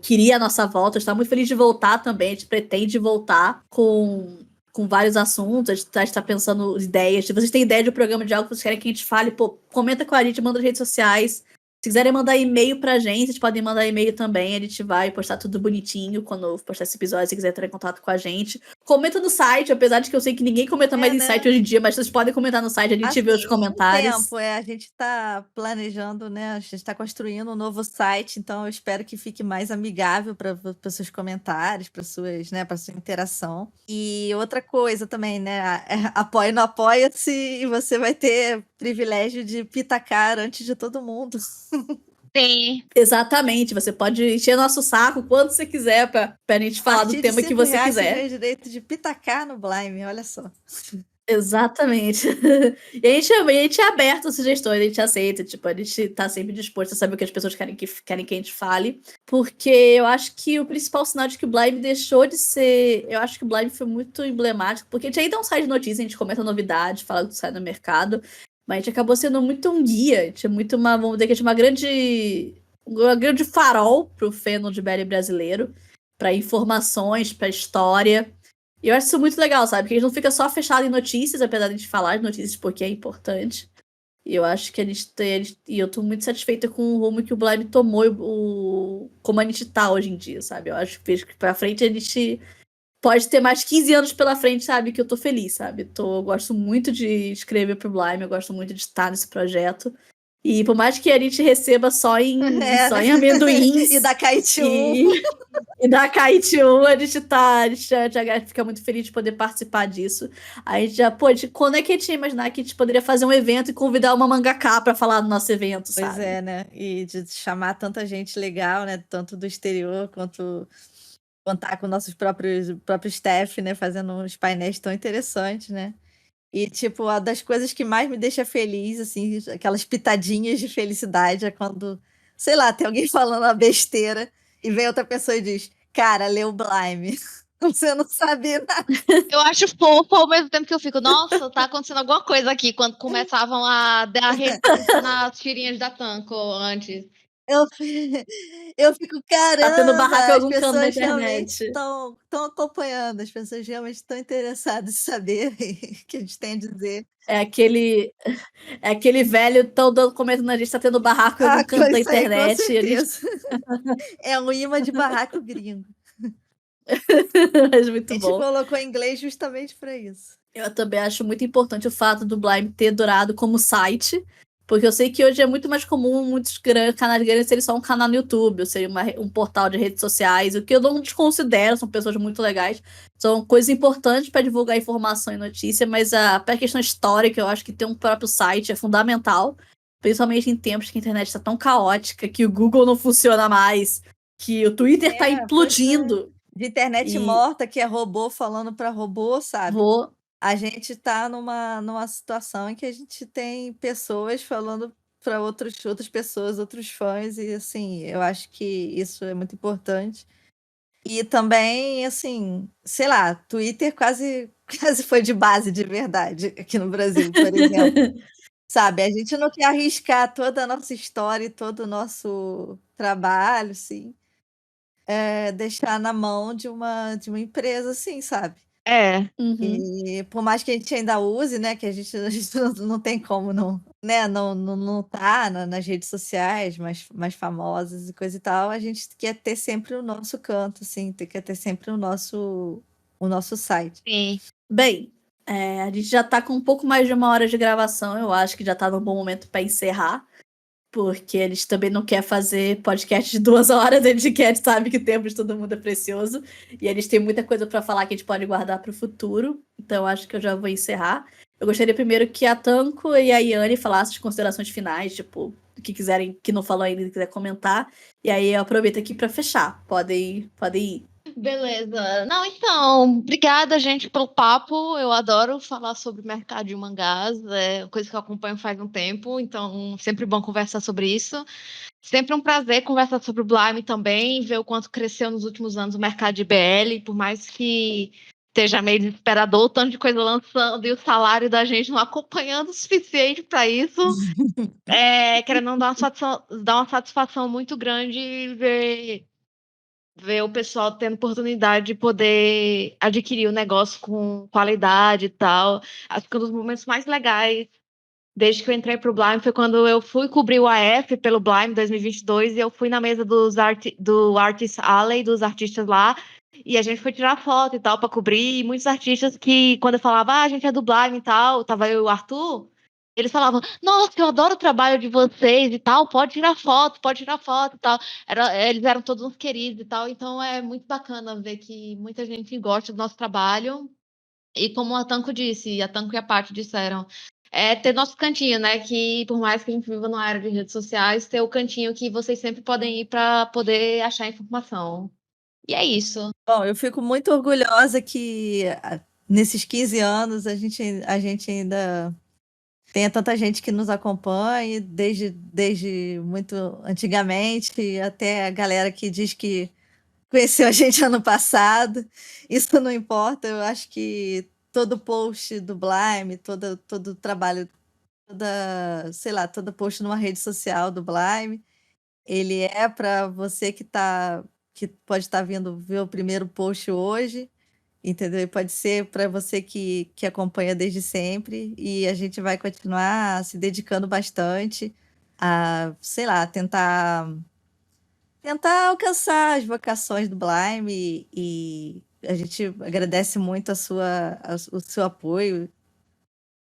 queria a nossa volta, está muito feliz de voltar também, a gente pretende voltar com vários assuntos, a gente está pensando ideias. Se vocês têm ideia de um programa de algo que vocês querem que a gente fale, pô, comenta com a gente, manda nas redes sociais. Se quiserem mandar e-mail pra gente, vocês podem mandar e-mail também. A gente vai postar tudo bonitinho quando postar esse episódio, se quiser entrar em contato com a gente. Comenta no site, apesar de que eu sei que ninguém comenta mais em site hoje em dia, mas vocês podem comentar no site, a gente vê os comentários. Tempo, a gente tá planejando, né? A gente tá construindo um novo site, então eu espero que fique mais amigável para seus comentários, para suas, né, para sua interação. E outra coisa também, né? Apoie no Apoia-se e você vai ter privilégio de pitacar antes de todo mundo. Sim. Exatamente, você pode encher nosso saco quando você quiser pra gente falar do tema que você quiser. Você tem o direito de pitacar no Blime, olha só. Exatamente. E a gente é aberto a sugestões, a gente aceita, a gente tá sempre disposto a saber o que as pessoas querem que a gente fale, porque eu acho que o principal sinal de que o Blime deixou de ser... Eu acho que o Blime foi muito emblemático, porque a gente ainda é um site de notícias, a gente comenta novidades, fala do que sai no mercado, mas a gente acabou sendo muito um guia, a gente é muito vamos dizer que a gente é uma grande farol pro fandom de BL brasileiro, para informações, para história. E eu acho isso muito legal, sabe? Porque a gente não fica só fechado em notícias, apesar de a gente falar de notícias porque é importante. E eu acho que e eu tô muito satisfeita com o rumo que o Blime tomou, como a gente tá hoje em dia, sabe? Eu acho que pra frente a gente pode ter mais 15 anos pela frente, sabe? Que eu tô feliz, sabe? Eu gosto muito de escrever pro Blime, eu gosto muito de estar nesse projeto. E por mais que a gente receba só em né? amendoins E da Kaichu. e da Kaichu, a gente já fica muito feliz de poder participar disso. A gente já, quando é que a gente ia imaginar que a gente poderia fazer um evento e convidar uma mangaka pra falar do nosso evento, Pois sabe? é, né? E de chamar tanta gente legal, né? Tanto do exterior quanto contar com nossos próprios staff, né? Fazendo uns painéis tão interessantes, né? E, tipo, uma das coisas que mais me deixa feliz, assim, aquelas pitadinhas de felicidade é quando, sei lá, tem alguém falando uma besteira e vem outra pessoa e diz, cara, leu Blime. Você não sabe nada. Eu acho fofo ao mesmo tempo que eu fico, nossa, tá acontecendo alguma coisa aqui, quando começavam a dar referência nas tirinhas da Tanko antes. Eu, eu fico, Tá tendo barraco em caramba, as algum canto da pessoas realmente internet. estão acompanhando, as pessoas realmente estão interessadas em saber o que a gente tem a dizer. É aquele velho tão comentando a gente tá tendo barraco em algum canto da Isso aí, com internet. E a gente... certeza. É um imã de barraco gringo. Mas A muito gente bom. colocou em inglês justamente para isso. Eu também acho muito importante o fato do Blime ter durado como site, porque eu sei que hoje é muito mais comum muitos canais grandes serem só um canal no YouTube, ou seja, um portal de redes sociais, o que eu não desconsidero, são pessoas muito legais, são coisas importantes para divulgar informação e notícia, mas para a questão histórica, eu acho que ter um próprio site é fundamental, principalmente em tempos que a internet está tão caótica, que o Google não funciona mais, que o Twitter está Pois é. implodindo. De internet E morta, que é robô falando para robô, sabe? vou A gente tá numa situação em que a gente tem pessoas falando para outras pessoas, outros fãs, e assim, eu acho que isso é muito importante. E também, assim, sei lá, Twitter quase, quase foi de base de verdade aqui no Brasil, por exemplo. Sabe, a gente não quer arriscar toda a nossa história e todo o nosso trabalho, assim, deixar na mão de uma empresa, assim, sabe? É, Uhum. E por mais que a gente ainda use, né, que a gente não tem como não, né, não tá nas redes sociais mais famosas e coisa e tal, a gente quer ter sempre o nosso canto, assim, quer ter sempre o nosso site. sim. Bem, a gente já tá com um pouco mais de 1 hora de gravação, eu acho que já tá num bom momento para encerrar, porque eles também não querem fazer podcast de 2 horas, a gente quer, sabe que o tempo de todo mundo é precioso, e eles têm muita coisa para falar que a gente pode guardar para o futuro, então eu acho que eu já vou encerrar. Eu gostaria primeiro que a Tanko e a Yane falassem as considerações finais, tipo, o que quiserem, que não falou ainda e quiser comentar, e aí eu aproveito aqui para fechar, podem ir. Beleza. Não, então, obrigada, gente, pelo papo. Eu adoro falar sobre mercado de mangás, é coisa que eu acompanho faz um tempo, então sempre bom conversar sobre isso. Sempre um prazer conversar sobre o Blime também, ver o quanto cresceu nos últimos anos o mercado de BL, por mais que esteja meio desesperador, o tanto de coisa lançando e o salário da gente não acompanhando o suficiente para isso. Querendo não dar uma satisfação muito grande ver o pessoal tendo oportunidade de poder adquirir o negócio com qualidade e tal. Acho que um dos momentos mais legais desde que eu entrei pro Blime foi quando eu fui cobrir o AF pelo Blime 2022 e eu fui na mesa do Artist Alley, dos artistas lá, e a gente foi tirar foto e tal para cobrir, e muitos artistas que quando eu falava, a gente é do Blime e tal, tava eu e o Arthur, eles falavam, nossa, eu adoro o trabalho de vocês e tal, pode tirar foto e tal. Eles eram todos uns queridos e tal, então é muito bacana ver que muita gente gosta do nosso trabalho. E como a Tanko disse, a Tanko e a Paty disseram, ter nosso cantinho, né? Que por mais que a gente viva numa era de redes sociais, ter o cantinho que vocês sempre podem ir para poder achar informação. E é isso. Bom, eu fico muito orgulhosa que nesses 15 anos a gente ainda tenha tanta gente que nos acompanhe, desde muito antigamente, até a galera que diz que conheceu a gente ano passado. Isso não importa, eu acho que todo post do Blime, todo trabalho, sei lá, todo post numa rede social do Blime, ele é para você que pode estar vindo ver o primeiro post hoje, entendeu? E pode ser para você que acompanha desde sempre, e a gente vai continuar se dedicando bastante a, sei lá, tentar alcançar as vocações do Blime, e a gente agradece muito o seu apoio,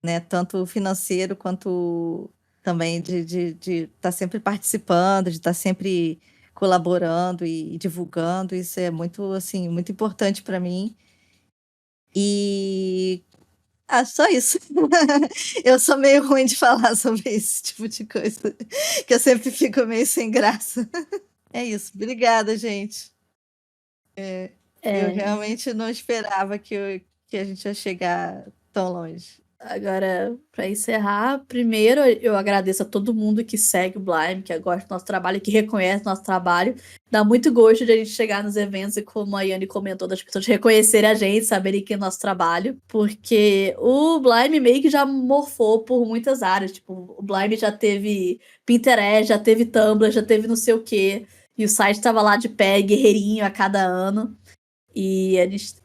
né? Tanto financeiro quanto também de estar sempre participando, de estar sempre colaborando e divulgando. Isso é muito, assim, muito importante para mim. E só isso. Eu sou meio ruim de falar sobre esse tipo de coisa, que eu sempre fico meio sem graça. É isso. Obrigada, gente. Eu realmente não esperava que a gente ia chegar tão longe. Agora, para encerrar, primeiro eu agradeço a todo mundo que segue o Blime, que gosta do nosso trabalho, que reconhece o nosso trabalho. Dá muito gosto de a gente chegar nos eventos e, como a Yane comentou, das pessoas reconhecerem a gente, saberem que é nosso trabalho. Porque o Blime meio que já morfou por muitas áreas. Tipo, o Blime já teve Pinterest, já teve Tumblr, já teve não sei o quê. E o site tava lá de pé, guerreirinho a cada ano. E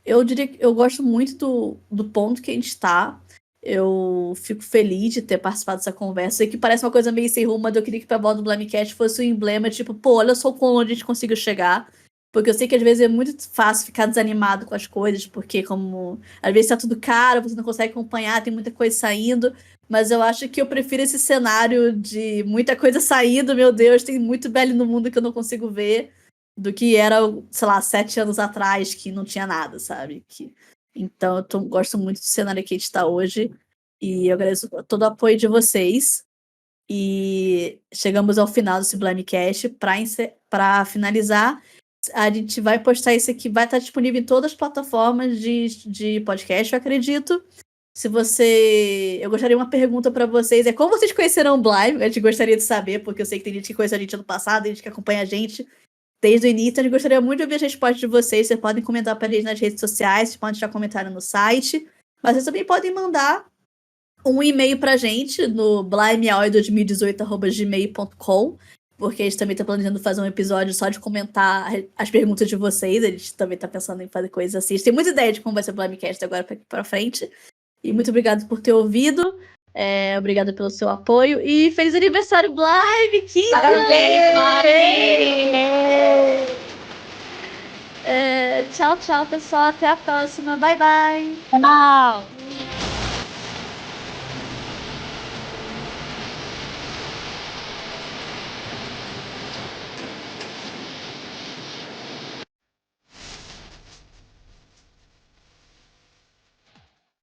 eu diria que eu gosto muito do ponto que a gente tá. Eu fico feliz de ter participado dessa conversa. Sei que parece uma coisa meio sem rumo, mas eu queria que pra volta do Blamecast fosse um emblema, tipo, pô, olha só onde a gente conseguiu chegar. Porque eu sei que às vezes é muito fácil ficar desanimado com as coisas, porque como às vezes tá tudo caro, você não consegue acompanhar, tem muita coisa saindo. Mas eu acho que eu prefiro esse cenário de muita coisa saindo, meu Deus, tem muito velho no mundo que eu não consigo ver, do que era, sei lá, 7 anos atrás, que não tinha nada, sabe? Então, eu gosto muito do cenário que a gente está hoje. E eu agradeço todo o apoio de vocês. E chegamos ao final desse Blamecast. Para finalizar, a gente vai postar isso aqui. Vai estar disponível em todas as plataformas de podcast, eu acredito. Eu gostaria de uma pergunta para vocês. Como vocês conheceram o Blime? A gente gostaria de saber, porque eu sei que tem gente que conheceu a gente ano passado, tem gente que acompanha a gente desde o início. A gente gostaria muito de ouvir as respostas de vocês. Vocês podem comentar para a gente nas redes sociais, vocês podem deixar comentário no site, mas vocês também podem mandar um e-mail pra gente no blimeaoi2018@gmail.com, porque a gente também tá planejando fazer um episódio só de comentar as perguntas de vocês. A gente também tá pensando em fazer coisas assim. A gente tem muita ideia de como vai ser o Blimecast agora pra frente. E muito obrigado por ter ouvido. Obrigada pelo seu apoio. E feliz aniversário, Blime! Tchau, tchau, pessoal. Até a próxima. Bye, bye. Tchau.